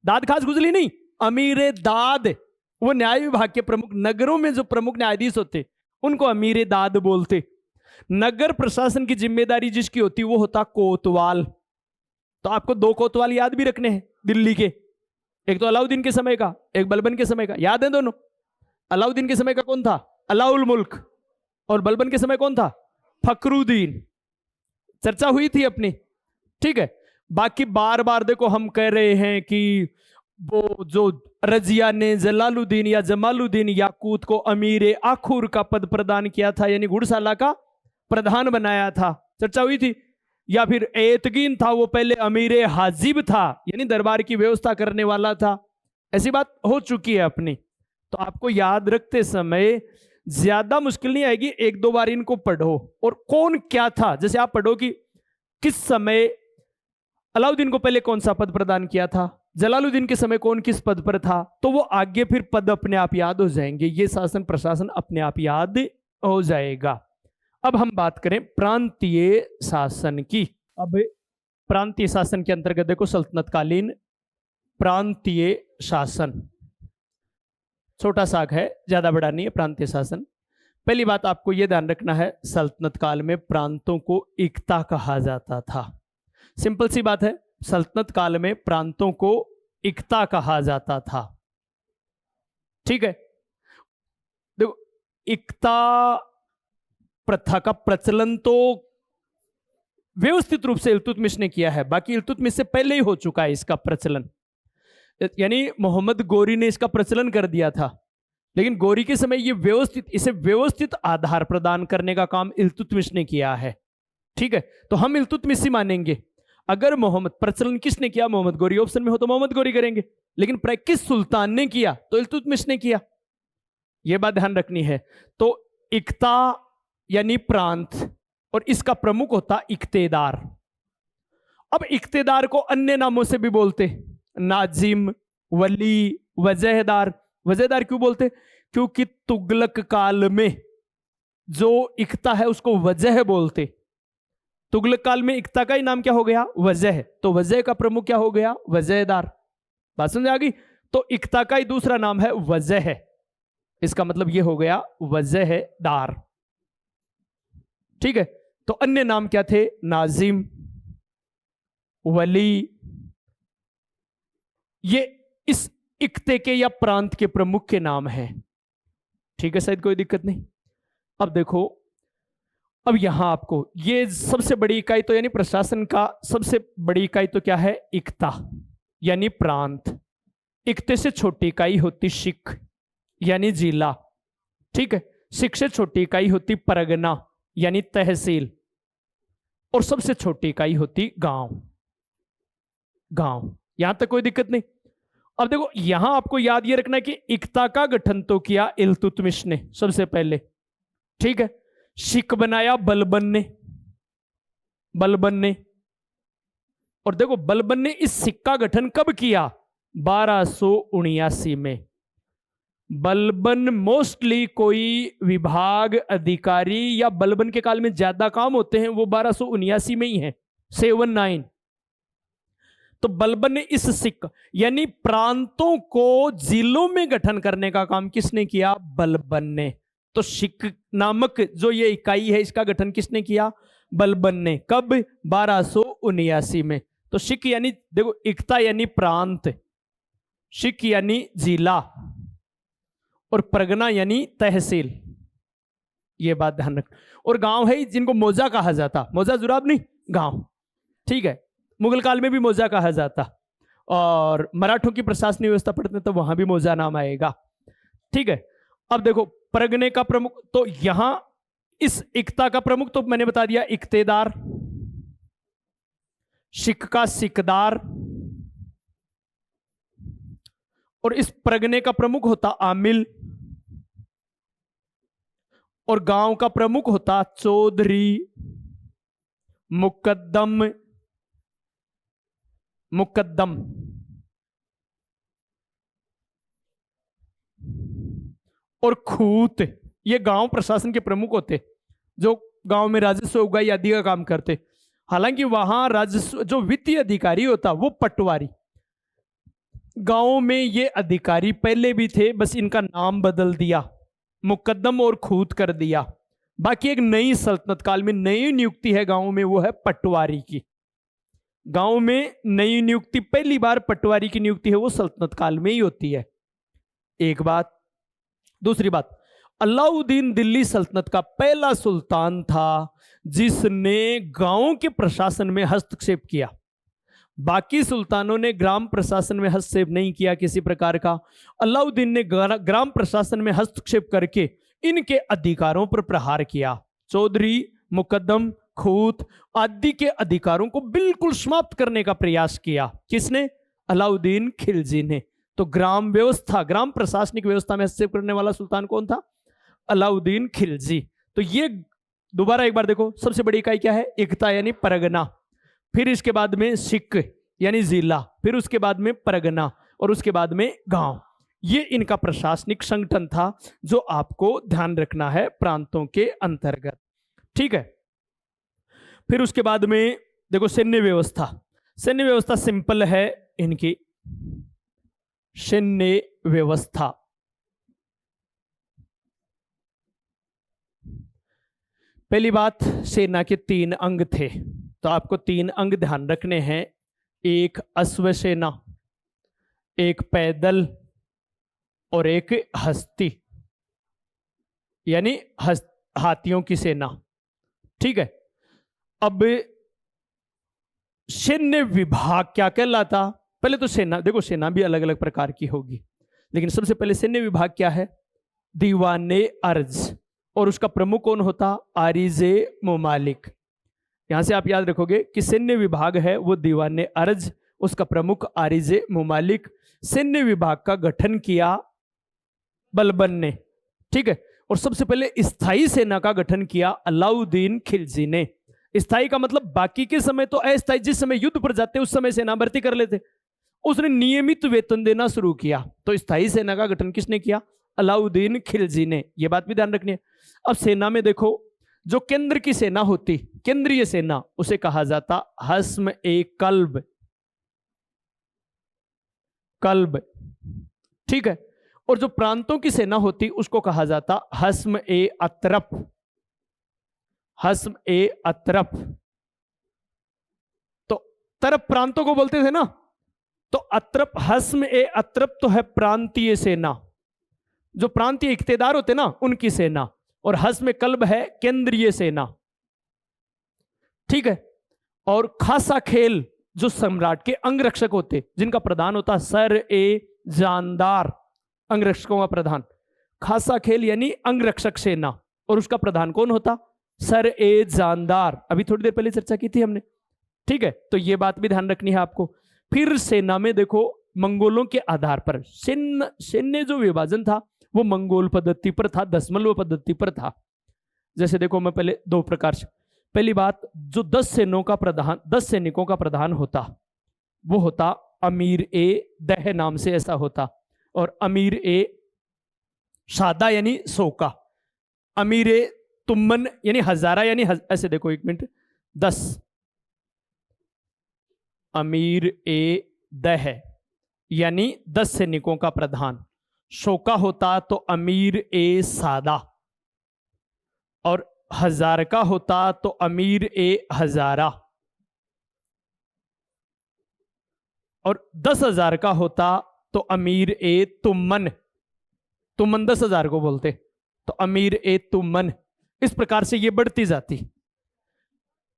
दाद खास गुजली नहीं, अमीर दाद। वो न्याय विभाग के प्रमुख, नगरों में जो प्रमुख न्यायाधीश होते उनको अमीर दाद बोलते। नगर प्रशासन की जिम्मेदारी जिसकी होती वो होता कोतवाल। तो आपको दो कोतवाल याद भी रखने हैं दिल्ली के, एक तो अलाउद्दीन के समय का, एक बलबन के समय का। याद है दोनों? अलाउद्दीन के समय का कौन था? अलाउल मुल्क, और बलबन के समय कौन था? फखरुद्दीन। चर्चा हुई थी अपनी। ठीक है। बाकी बार बार देखो हम कह रहे हैं कि वो जो रजिया ने जलालुद्दीन या जमालुद्दीन याकूत को अमीर आखुर का पद प्रदान किया था, यानी घुड़साला का प्रधान बनाया था, चर्चा हुई थी। या फिर एतकीन था, वो पहले अमीर हाजिब था, यानी दरबार की व्यवस्था करने वाला था। ऐसी बात हो चुकी है अपनी। तो आपको याद रखते समय ज्यादा मुश्किल नहीं आएगी, एक दो बार इनको पढ़ो। और कौन क्या था, जैसे आप पढ़ो कि किस समय अलाउद्दीन को पहले कौन सा पद प्रदान किया था, जलालुद्दीन के समय कौन किस पद पर था, तो वो आगे फिर पद अपने आप याद हो जाएंगे। ये शासन प्रशासन अपने आप याद हो जाएगा। अब हम बात करें प्रांतीय शासन की। अब प्रांतीय शासन के अंतर्गत देखो सल्तनत कालीन प्रांतीय शासन, छोटा साग है, ज्यादा बड़ा नहीं है प्रांतीय शासन। पहली बात आपको यह ध्यान रखना है, सल्तनत काल में प्रांतों को इक्ता कहा जाता था। सिंपल सी बात है, सल्तनत काल में प्रांतों को इक्ता कहा जाता था। ठीक है। देखो इक्ता प्रथा का प्रचलन तो व्यवस्थित रूप से इल्तुतमिश ने किया है, बाकी इल्तुतमिश से पहले ही हो चुका है इसका प्रचलन, यानी मोहम्मद गोरी ने इसका प्रचलन कर दिया था। लेकिन गोरी के समय ये इसे व्यवस्थित आधार प्रदान करने का काम इल्तुतमिश ने किया है। ठीक है। तो हम इल्तुतमिश ही मानेंगे। अगर मोहम्मद प्रचलन किसने किया, मोहम्मद गोरी ऑप्शन में हो तो मोहम्मद गोरी करेंगे, लेकिन किस सुल्तान ने किया, तो इल्तुतमिश ने किया। यह बात ध्यान रखनी है। तो इक्ता यानी प्रांत, और इसका प्रमुख होता इक्तेदार। अब इक्तेदार को अन्य नामों से भी बोलते, नाजिम, वली, वजहदार। वजहदार क्यों बोलते? क्योंकि तुगलक काल में जो इक्ता है उसको वजह बोलते। तुगलक काल में इक्ता का ही नाम क्या हो गया? वजह। तो वजह का प्रमुख क्या हो गया? वजहदार। बात समझ आ गई? तो इक्ता का ही दूसरा नाम है वजह, इसका मतलब यह हो गया वजहदार। ठीक है। तो अन्य नाम क्या थे? नाजिम, वली, ये इस इक्ते के या प्रांत के प्रमुख के नाम हैं। ठीक है, शायद कोई दिक्कत नहीं। अब देखो, अब यहां आपको ये सबसे बड़ी इकाई तो यानी प्रशासन का सबसे बड़ी इकाई तो क्या है? इक्ता यानी प्रांत। इक्ते से छोटी इकाई होती शिक यानी जिला। ठीक है। शिक से छोटी इकाई होती परगना यानी तहसील, और सबसे छोटी इकाई होती गांव। गांव, यहां तक कोई दिक्कत नहीं। अब देखो यहां आपको याद ये रखना है कि इक्ता का गठन तो किया इल्तुतमिश ने सबसे पहले। ठीक है। शिक बनाया बलबन ने। बलबन ने, और देखो बलबन ने इस सिक का गठन कब किया? 1279 में। बलबन मोस्टली कोई विभाग अधिकारी या बलबन के काल में ज्यादा काम होते हैं वो 1279 में ही है, 79। तो बलबन ने इस सिक यानी प्रांतों को जिलों में गठन करने का काम किसने किया? बलबन ने। तो शिक नामक जो ये इकाई है इसका गठन किसने किया? बलबन ने। कब? 1279 में। तो शिक यानी देखो, इक्ता यानी प्रांत, शिक यानी जिला, और परगना यानी तहसील। ये बात ध्यान रख। और गांव है जिनको मौजा कहा जाता, मौजा जुराब नहीं, गांव, ठीक है। मुगल काल में भी मौजा कहा जाता, और मराठों की प्रशासनिक व्यवस्था पढ़ते हैं तो वहां भी मौजा नाम आएगा, ठीक है। अब देखो परगने का प्रमुख, तो यहां इस इक्ता का प्रमुख तो मैंने बता दिया इक्तेदार, शिक का सिकदार, और इस परगने का प्रमुख होता आमिल, और गांव का प्रमुख होता चौधरी, मुकद्दम, मुकद्दम, और खूत। ये गांव प्रशासन के प्रमुख होते, जो गांव में राजस्व उगाई आदि का काम करते। हालांकि वहां राजस्व जो वित्तीय अधिकारी होता वो पटवारी। गांव में ये अधिकारी पहले भी थे, बस इनका नाम बदल दिया, मुकद्दम और खूत कर दिया। बाकी एक नई सल्तनत काल में नई नियुक्ति है गांव में, वो है पटवारी की। गांव में नई नियुक्ति पहली बार पटवारी की नियुक्ति है, वो सल्तनत काल में ही होती है। एक बात। दूसरी बात, अलाउद्दीन दिल्ली सल्तनत का पहला सुल्तान था जिसने गांव के प्रशासन में हस्तक्षेप किया। बाकी सुल्तानों ने ग्राम प्रशासन में हस्तक्षेप नहीं किया किसी प्रकार का। अलाउद्दीन ने ग्राम प्रशासन में हस्तक्षेप करके इनके अधिकारों पर प्रहार किया। चौधरी, मुकद्दम, खूत आदि के अधिकारों को बिल्कुल समाप्त करने का प्रयास किया। किसने? अलाउद्दीन खिलजी ने। तो ग्राम व्यवस्था, ग्राम प्रशासनिक व्यवस्था में हस्तक्षेप करने वाला सुल्तान कौन था? अलाउद्दीन खिलजी। तो ये दोबारा एक बार देखो, सबसे बड़ी इकाई क्या है? इक्ता यानी परगना, फिर इसके बाद में शिक यानी जिला, फिर उसके बाद में परगना, और उसके बाद में गांव। ये इनका प्रशासनिक संगठन था जो आपको ध्यान रखना है प्रांतों के अंतर्गत, ठीक है। फिर उसके बाद में देखो सैन्य व्यवस्था। सैन्य व्यवस्था सिंपल है इनकी। सैन्य व्यवस्था पहली बात, सेना के 3 अंग थे, तो आपको 3 अंग ध्यान रखने हैं। एक अश्व सेना, एक पैदल, और एक हस्ती यानी हाथियों की सेना, ठीक है। अब सैन्य विभाग क्या कहलाता? पहले तो सेना, देखो सेना भी अलग अलग प्रकार की होगी, लेकिन सबसे पहले सैन्य विभाग क्या है? दीवाने अर्ज, और उसका प्रमुख कौन होता? आरिजे मुमालिक। यहां से आप याद रखोगे कि सैन्य विभाग है वो दीवाने अर्ज, उसका प्रमुख आरिजे मुमालिक। सैन्य विभाग का गठन किया बलबन ने, ठीक है। और सबसे पहले स्थायी सेना का गठन किया अलाउद्दीन खिलजी ने। स्थायी का मतलब बाकी के समय तो अस्थायी, जिस समय युद्ध पर जाते उस समय सेना भर्ती कर लेते। उसने नियमित वेतन देना शुरू किया, तो स्थायी सेना का गठन किसने किया? अलाउद्दीन खिलजी ने। यह बात भी ध्यान रखनी है। अब सेना में देखो, जो केंद्र की सेना होती, केंद्रीय सेना, उसे कहा जाता हस्म ए कल्ब, कल्ब, ठीक है। और जो प्रांतों की सेना होती उसको कहा जाता हस्म ए अतरफ, हस्म ए अतरफ। तो तरफ प्रांतों को बोलते थे ना, तो अतरफ, हस्म ए अतरफ तो है प्रांतीय सेना, जो प्रांतीय इख्तेदार होते ना उनकी सेना, और हस्म कल्ब है केंद्रीय सेना, ठीक है। और खासा खेल, जो सम्राट के अंगरक्षक होते, जिनका प्रधान होता सर ए जानदार, अंगरक्षकों का प्रधान। खासा खेल यानी अंगरक्षक सेना, और उसका प्रधान कौन होता? सर ए जानदार। अभी थोड़ी देर पहले चर्चा की थी हमने, ठीक है। तो ये बात भी ध्यान रखनी है आपको। फिर सेना में देखो, मंगोलों के आधार पर सैन्य जो विभाजन था वो मंगोल पद्धति पर था, दशमलव पद्धति पर था। जैसे देखो, मैं पहले 2 प्रकार से, पहली बात, जो 10 सैनिकों का प्रधान होता वो होता अमीर ए दह नाम से ऐसा होता, और अमीर ए सादा यानी 100 का, अमीर ए तुमन यानी हजारा यानी ऐसे देखो, 1 मिनट, 10, अमीर ए दह यानी 10 सैनिकों का प्रधान। शोका होता तो अमीर ए सादा, और 1000 का होता तो अमीर ए हजारा, और 10,000 का होता तो अमीर ए तुमन, तुमन 10,000 को बोलते तो अमीर ए तुमन। इस प्रकार से ये बढ़ती जाती।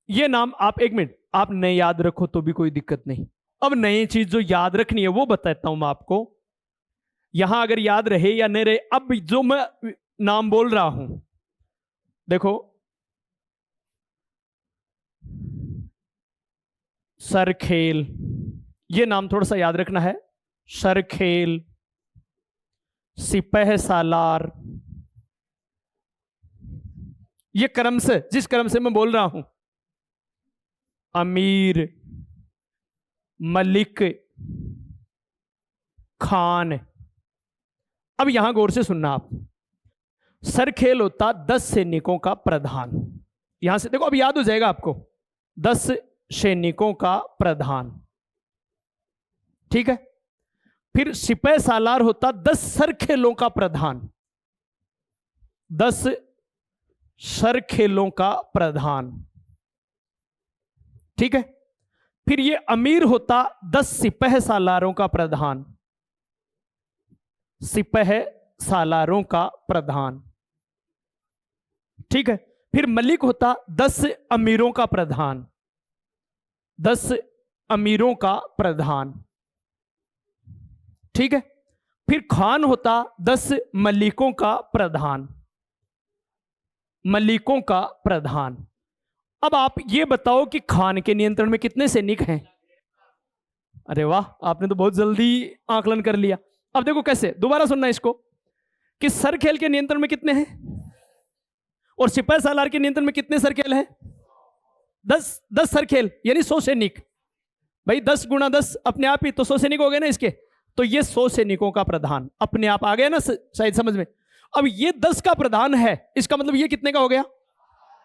ये नाम आप, एक मिनट, आप नए याद रखो तो भी कोई दिक्कत नहीं। अब नई चीज जो याद रखनी है वो बताता हूं मैं आपको। यहां अगर याद रहे या नहीं रहे, अब जो मैं नाम बोल रहा हूं, देखो, सरखेल, ये नाम थोड़ा सा याद रखना है। सरखेल, सिपह सालार, ये क्रम से, जिस क्रम से मैं बोल रहा हूं, अमीर, मलिक, खान। अब यहां गौर से सुनना आप। सरखेल होता 10 सैनिकों का प्रधान। यहां से देखो, अब याद हो जाएगा आपको, 10 सैनिकों का प्रधान, ठीक है। फिर सिपह सालार होता 10 सरखेलों का प्रधान, 10 सरखेलों का प्रधान, ठीक है। फिर ये अमीर होता 10 सिपह सालारों का प्रधान, सिपह सालारों का प्रधान, ठीक है। फिर मलिक होता 10 अमीरों का प्रधान, 10 अमीरों का प्रधान, ठीक है। फिर खान होता 10 मलिकों का प्रधान, मलिकों का प्रधान। अब आप ये बताओ कि खान के नियंत्रण में कितने सैनिक हैं? अरे वाह, आपने तो बहुत जल्दी आकलन कर लिया। अब देखो कैसे, दोबारा सुनना इसको, कि सरखेल के नियंत्रण में कितने हैं और सिपह सालार के नियंत्रण में कितने सरखेल हैं? 10 सरखेल यानी 100 सैनिक। भाई 10 गुणा 10 अपने आप ही तो 100 सैनिक हो गए ना इसके। तो ये 100 सैनिकों का प्रधान अपने आप आ गया ना, शायद समझ में। अब ये 10 का प्रधान है, इसका मतलब ये कितने का हो गया?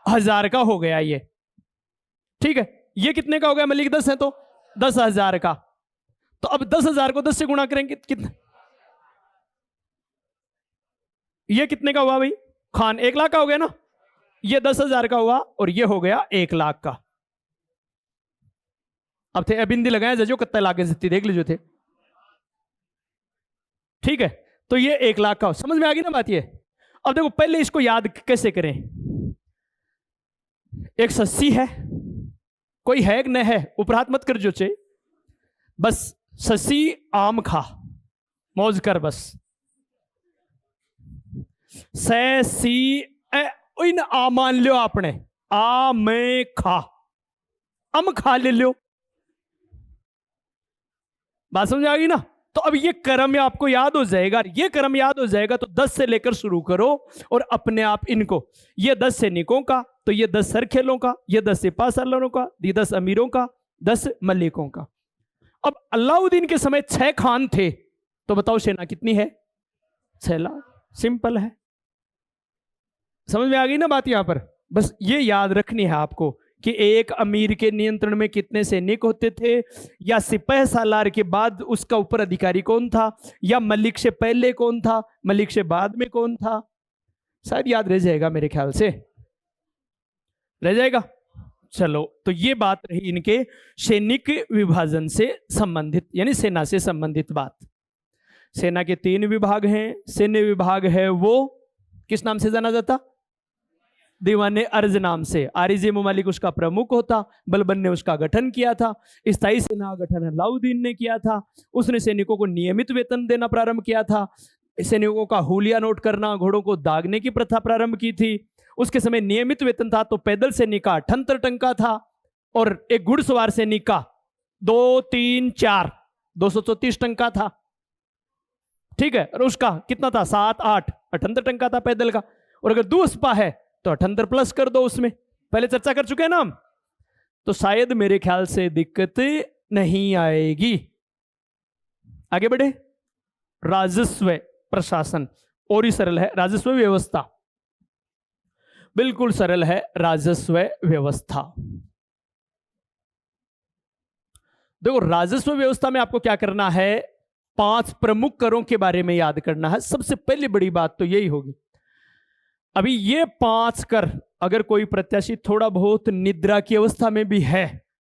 1000 का हो गया ये, ठीक है। ये कितने का हो गया? मलिक 10 है तो 10,000 का। तो अब 10,000 को 10 से गुणा करेंगे कितना? ये कितने का हुआ भाई? खान 1 लाख का हो गया ना। ये 10,000 का हुआ और ये हो गया 1 लाख का। अब थे बिंदी लगाया जजो कितना लाख जितनी देख लीजिए थे, ठीक है। तो ये 1 लाख का, समझ में आ गई ना बात ये। अब देखो पहले इसको याद कैसे करें। एक सस्सी है, कोई है कि न है, उपरात मत कर जो चे, बस सस्सी आम खा, मौज कर बस। सी इन आ मान लो आपने, आ में खा, अम खा ले लो, बात समझ आ गई ना। तो अब ये क्रम आपको याद हो जाएगा, ये क्रम याद हो जाएगा तो 10 से लेकर शुरू करो और अपने आप इनको, ये 10 सैनिकों का, तो ये 10 सरखेलों का, ये 10 सिपह सालारों का, ये 10 अमीरों का, 10 मलिकों का। अब अलाउद्दीन के समय 6 खान थे, तो बताओ सेना कितनी है? 6 लाख। सिंपल है, समझ में आ गई ना बात। यहां पर बस ये याद रखनी है आपको कि एक अमीर के नियंत्रण में कितने सैनिक होते थे, या सिपह सालार के बाद उसका ऊपर अधिकारी कौन था, या मलिक से पहले कौन था, मलिक से बाद में कौन था। शायद याद रह जाएगा, मेरे ख्याल से रह जाएगा। चलो, तो ये बात रही इनके सैनिक विभाजन से संबंधित, यानी सेना से संबंधित बात। सेना के 3 विभाग हैं। सैन्य विभाग है वो किस नाम से जाना जाता? दीवाने अर्ज नाम से। आरिज़ ममालिक उसका प्रमुख होता। बलबन ने उसका गठन किया था। स्थायी सेना का गठन अलाउद्दीन ने किया था। उसने सैनिकों को नियमित वेतन देना प्रारंभ किया था। सैनिकों का हुलिया नोट करना, घोड़ों को दागने की प्रथा प्रारंभ की थी। उसके समय नियमित वेतन था तो पैदल सैनिक का 78 टंका था और एक घुड़सवार सैनिक का 2, 3, 4 234 टंका था, ठीक है। और उसका कितना था? 7, 8 78 टंका था पैदल का। और अगर 2 स्पा है तो 78 प्लस कर दो, उसमें पहले चर्चा कर चुके हैं ना हम। तो शायद मेरे ख्याल से दिक्कत नहीं आएगी। आगे बढ़े। राजस्व प्रशासन और ही सरल है। राजस्व व्यवस्था बिल्कुल सरल है। राजस्व व्यवस्था, देखो राजस्व व्यवस्था में आपको क्या करना है? 5 प्रमुख करों के बारे में याद करना है। सबसे पहली बड़ी बात तो यही होगी, अभी ये 5 कर अगर कोई प्रत्याशी थोड़ा बहुत निद्रा की अवस्था में भी है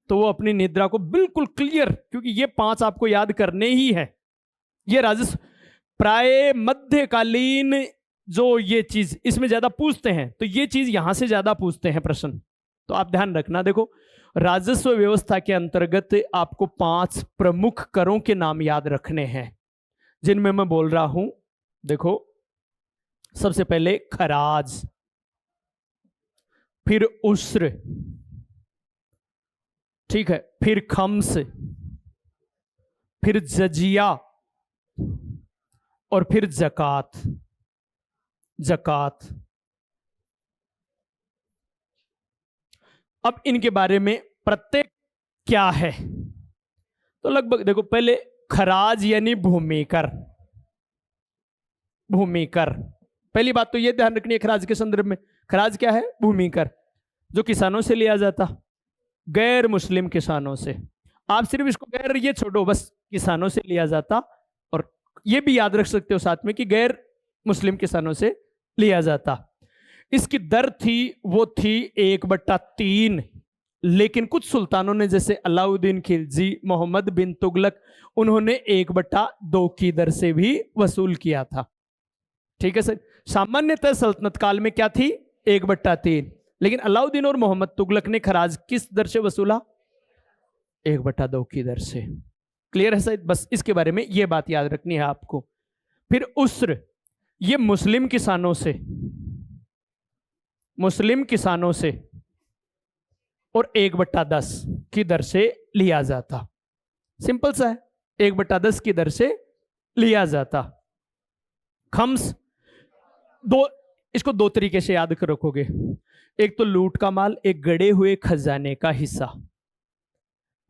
तो वो अपनी निद्रा को बिल्कुल क्लियर, क्योंकि ये 5 आपको याद करने ही है। ये राजस्व प्राय मध्यकालीन जो ये चीज इसमें ज्यादा पूछते हैं, तो ये चीज यहां से ज्यादा पूछते हैं प्रश्न, तो आप ध्यान रखना। देखो राजस्व व्यवस्था के अंतर्गत आपको 5 प्रमुख करों के नाम याद रखने हैं जिनमें मैं बोल रहा हूं। देखो सबसे पहले खराज, फिर उस्र, ठीक है, फिर खम्स, फिर जजिया और फिर जकात। जकात अब इनके बारे में प्रत्येक क्या है, तो लगभग देखो पहले खराज यानी भूमि कर। भूमि कर, पहली बात तो यह ध्यान रखनी है खराज के संदर्भ में। खराज क्या है? भूमि कर, जो किसानों से लिया जाता, गैर मुस्लिम किसानों से। आप सिर्फ इसको गैर ये छोड़ो, बस किसानों से लिया जाता, और ये भी याद रख सकते हो साथ में कि गैर मुस्लिम किसानों से लिया जाता। इसकी दर थी वो थी 1/3, लेकिन कुछ सुल्तानों ने जैसे अलाउद्दीन खिलजी, मोहम्मद बिन तुगलक, उन्होंने 1/2 की दर से भी वसूल किया था। ठीक है सर, सामान्यतः सल्तनत काल में क्या थी? 1/3, लेकिन अलाउद्दीन और मोहम्मद तुगलक ने खराज किस दर से वसूला? 1/2 की दर से। क्लियर है सर? बस इसके बारे में यह बात याद रखनी है आपको। फिर उस्र, ये मुस्लिम किसानों से, मुस्लिम किसानों से और 1/10 की दर से लिया जाता। सिंपल सा है, 1/10 की दर से लिया जाता। खम्स, इसको 2 तरीके से याद कर रखोगे, एक तो लूट का माल, एक गड़े हुए खजाने का हिस्सा।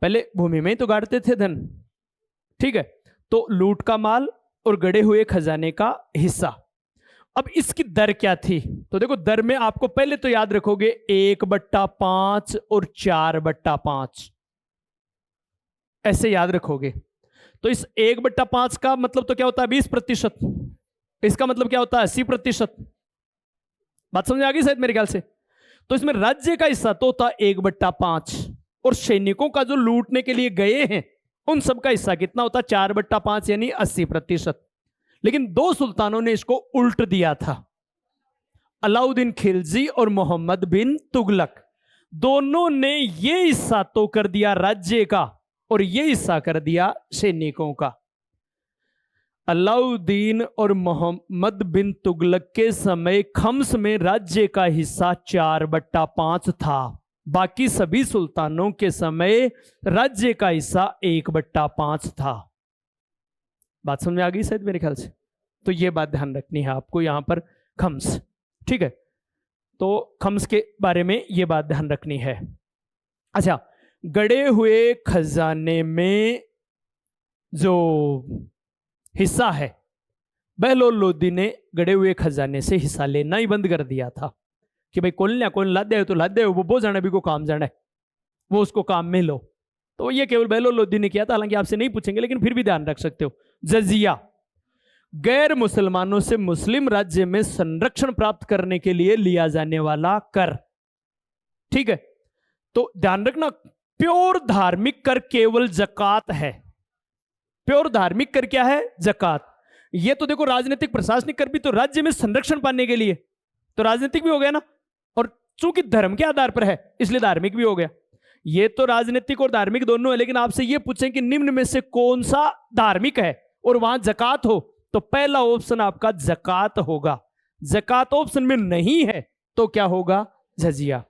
पहले भूमि में ही तो गाड़ते थे धन, ठीक है, तो लूट का माल और गड़े हुए खजाने का हिस्सा। अब इसकी दर क्या थी? तो देखो दर में आपको पहले तो याद रखोगे 1/5 और 4/5, ऐसे याद रखोगे। तो इस 1/5 का मतलब तो क्या होता है? 20%। इसका मतलब क्या होता है? 80%। बात समझ आ गई शायद मेरे ख्याल से। तो इसमें राज्य का हिस्सा तो होता 1/5, और सैनिकों का जो लूटने के लिए गए हैं उन सब का हिस्सा कितना होता? 4/5 यानी 80%। लेकिन 2 सुल्तानों ने इसको उल्ट दिया था, अलाउद्दीन खिलजी और मोहम्मद बिन तुगलक। दोनों ने यह हिस्सा तो कर दिया राज्य का और यह हिस्सा कर दिया सैनिकों का। अलाउद्दीन और मोहम्मद बिन तुगलक के समय खम्स में राज्य का हिस्सा 4/5 था, बाकी सभी सुल्तानों के समय राज्य का हिस्सा 1/5 था। बात समझ में आ गई शायद मेरे ख्याल से। तो यह बात ध्यान रखनी है आपको यहां पर, खम्स, ठीक है। तो खम्स के बारे में यह बात ध्यान रखनी है। अच्छा, गड़े हुए खजाने में जो हिस्सा है, बहलोल लोदी ने गड़े हुए खजाने से हिस्सा लेना ही बंद कर दिया था कि भाई कौन लाद दे तो लाद दे, वो बहुत जाना भी को काम जाना है, वो उसको काम में लो। तो ये केवल बहलोल लोदी ने किया था, हालांकि आपसे नहीं पूछेंगे लेकिन फिर भी ध्यान रख सकते हो। जजिया, गैर मुसलमानों से मुस्लिम राज्य में संरक्षण प्राप्त करने के लिए लिया जाने वाला कर, ठीक है। तो ध्यान रखना, प्योर धार्मिक कर केवल जकात है। प्योर धार्मिक कर क्या है? जकात। ये तो देखो राजनीतिक प्रशासनिक कर भी तो राज्य में संरक्षण पाने के लिए, तो राजनीतिक भी हो गया ना, और चूंकि धर्म के आधार पर है इसलिए धार्मिक भी हो गया। ये तो राजनीतिक और धार्मिक दोनों है, लेकिन आपसे ये पूछें कि निम्न में से कौन सा धार्मिक है और वहां जकात हो, तो पहला ऑप्शन आपका जकात होगा। जकात ऑप्शन में नहीं है तो क्या होगा? जजिया।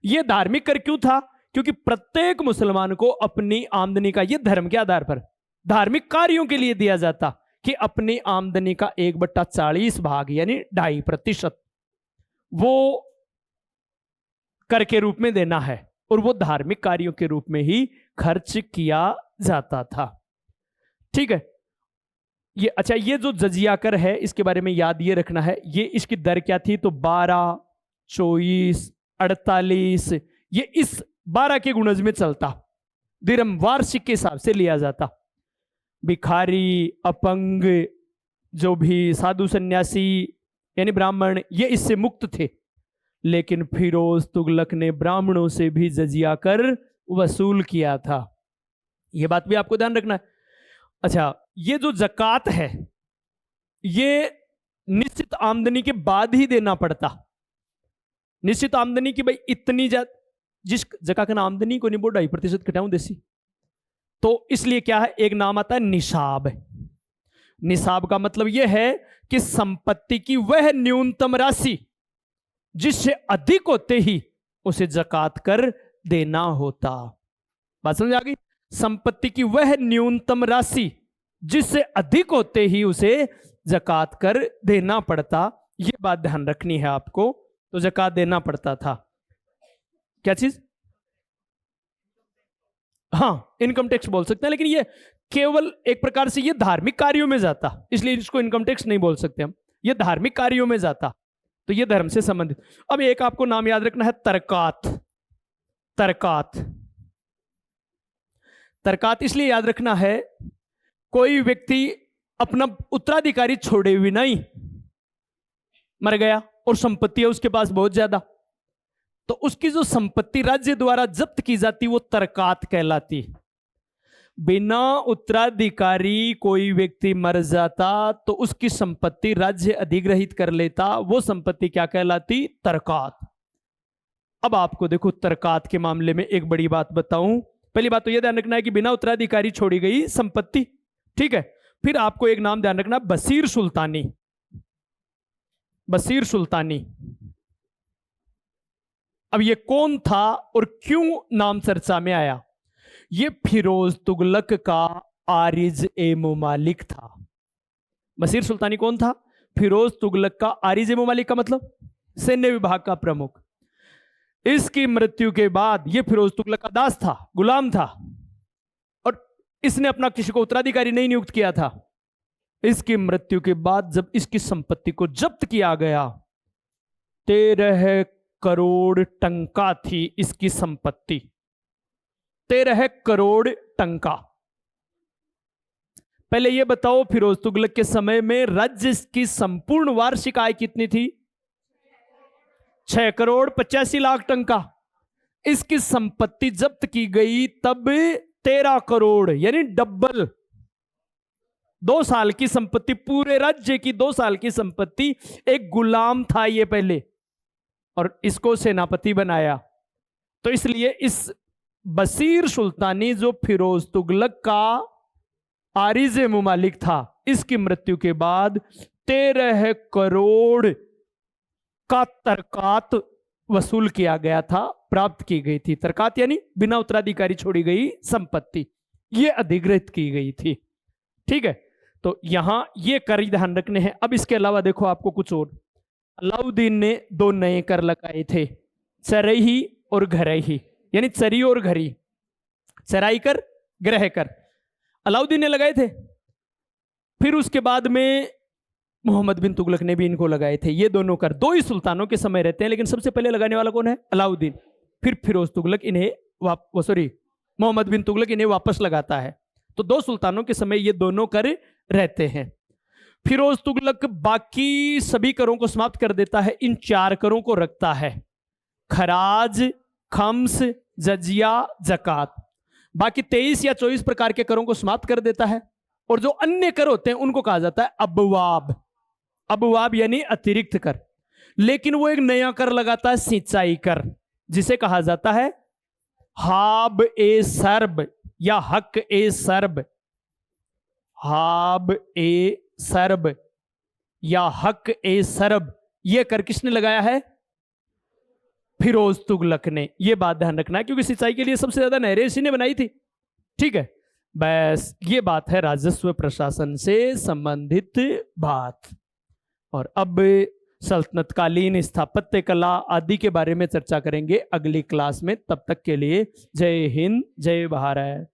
यह धार्मिक कर क्यों था? क्योंकि प्रत्येक मुसलमान को अपनी आमदनी का, यह धर्म के आधार पर धार्मिक कार्यों के लिए दिया जाता कि अपनी आमदनी का 1/40 भाग यानी 2.5% वो कर के रूप में देना है, और वो धार्मिक कार्यों के रूप में ही खर्च किया जाता था, ठीक है। ये अच्छा, ये जो जजिया कर है इसके बारे में याद ये रखना है, ये इसकी दर क्या थी? तो 12, 24, 48, ये इस 12 के गुणज में चलता, दिरहम वार्षिक के हिसाब से लिया जाता। भिखारी, अपंग, जो भी साधु सन्यासी यानी ब्राह्मण, ये इससे मुक्त थे। लेकिन फिरोज तुगलक ने ब्राह्मणों से भी जजिया कर वसूल किया था। यह बात भी आपको ध्यान रखना है। अच्छा, ये जो जकात है ये निश्चित आमदनी के बाद ही देना पड़ता। निश्चित आमदनी की भाई इतनी जिस जगह का आमदनी को नहीं बोल 2.5% घटाऊं देसी, तो इसलिए क्या है, एक नाम आता है निसाब। निसाब का मतलब यह है कि संपत्ति की वह न्यूनतम राशि जिससे अधिक होते ही उसे जकात कर देना होता। बात समझ आ गई? संपत्ति की वह न्यूनतम राशि जिससे अधिक होते ही उसे जकात कर देना पड़ता। यह बात ध्यान रखनी है आपको। तो जकात देना पड़ता था। क्या चीज? हाँ, इनकम टैक्स बोल सकते हैं, लेकिन ये केवल एक प्रकार से ये धार्मिक कार्यों में जाता, इसलिए इसको इनकम टैक्स नहीं बोल सकते हम। ये धार्मिक कार्यों में जाता, तो ये धर्म से संबंधित। अब एक आपको नाम याद रखना है, तरकात। तरकात, तरकात इसलिए याद रखना है, कोई व्यक्ति अपना उत्तराधिकारी छोड़े हुए नहीं, मर गया और संपत्ति है उसके पास बहुत ज्यादा, तो उसकी जो संपत्ति राज्य द्वारा जब्त की जाती वो तरकात कहलाती। बिना उत्तराधिकारी कोई व्यक्ति मर जाता तो उसकी संपत्ति राज्य अधिग्रहित कर लेता, वो संपत्ति क्या कहलाती? तरकात। अब आपको देखो तरकात के मामले में एक बड़ी बात बताऊं। पहली बात तो यह ध्यान रखना है कि बिना उत्तराधिकारी छोड़ी गई संपत्ति, ठीक है। फिर आपको एक नाम ध्यान रखना, बसीर सुल्तानी। बसीर सुल्तानी, अब ये कौन था और क्यों नाम चर्चा में आया? ये फिरोज तुगलक का आरिज ए मुमालिक था। बसीर सुल्तानी कौन था? फिरोज तुगलक का आरिज ए मुमालिक का मतलब सैन्य विभाग का प्रमुख। इसकी मृत्यु के बाद ये फिरोज तुगलक का दास था, गुलाम था, और इसने अपना किसी को उत्तराधिकारी नहीं नियुक्त किया था। इसकी मृत्यु के बाद जब इसकी संपत्ति को जब्त किया गया, 13 करोड़ टंका थी इसकी संपत्ति। 13 करोड़ टंका। पहले यह बताओ, फिरोज तुगलक के समय में राज्य की संपूर्ण वार्षिक आय कितनी थी? 6 करोड़ 85 लाख टंका। इसकी संपत्ति जब्त की गई तब 13 करोड़, यानी डबल। 2 साल की संपत्ति, पूरे राज्य की 2 साल की संपत्ति। एक गुलाम था ये पहले, और इसको सेनापति बनाया। तो इसलिए इस बसीर सुल्तानी जो फिरोज तुगलक का आरिज मुमालिक था, इसकी मृत्यु के बाद 13 करोड़ का तरकात वसूल किया गया था, प्राप्त की गई थी। तरकात यानी बिना उत्तराधिकारी छोड़ी गई संपत्ति, यह अधिग्रहित की गई थी। ठीक है, तो यहां ये कर ध्यान रखने हैं। अब इसके अलावा देखो आपको कुछ और। अलाउद्दीन ने 2 नए कर लगाए थे, चरही और घरही, यानी चरी और घरी। चराई कर, ग्रह कर, अलाउद्दीन ने लगाए थे। फिर उसके बाद में मोहम्मद बिन तुगलक ने भी इनको लगाए थे। ये दोनों कर 2 ही सुल्तानों के समय रहते हैं, लेकिन सबसे पहले लगाने वाला कौन है? अलाउद्दीन। फिर फिरोज तुगलक इन्हें मोहम्मद बिन तुगलक इन्हें वापस लगाता है। तो 2 सुल्तानों के समय ये दोनों कर रहते हैं। फिरोज तुगलक बाकी सभी करों को समाप्त कर देता है, इन 4 करों को रखता है, खराज, खम्स, जजिया, जकात। बाकी 23 या 24 प्रकार के करों को समाप्त कर देता है, और जो अन्य कर होते हैं उनको कहा जाता है अबवाब। अबवाब यानी अतिरिक्त कर। लेकिन वो एक नया कर लगाता है, सिंचाई कर, जिसे कहा जाता है हाब ए सर्ब या हक ए सर्ब। हाब ए सर्ब या हक ए सर्ब, यह कर किसने लगाया है? फिरोज तुगलक ने। यह बात ध्यान रखना है, क्योंकि सिंचाई के लिए सबसे ज्यादा नहरें इसी ने बनाई थी। ठीक है, बस ये बात है राजस्व प्रशासन से संबंधित बात। और अब सल्तनतकालीन स्थापत्य कला आदि के बारे में चर्चा करेंगे अगली क्लास में। तब तक के लिए जय हिंद, जय भारत।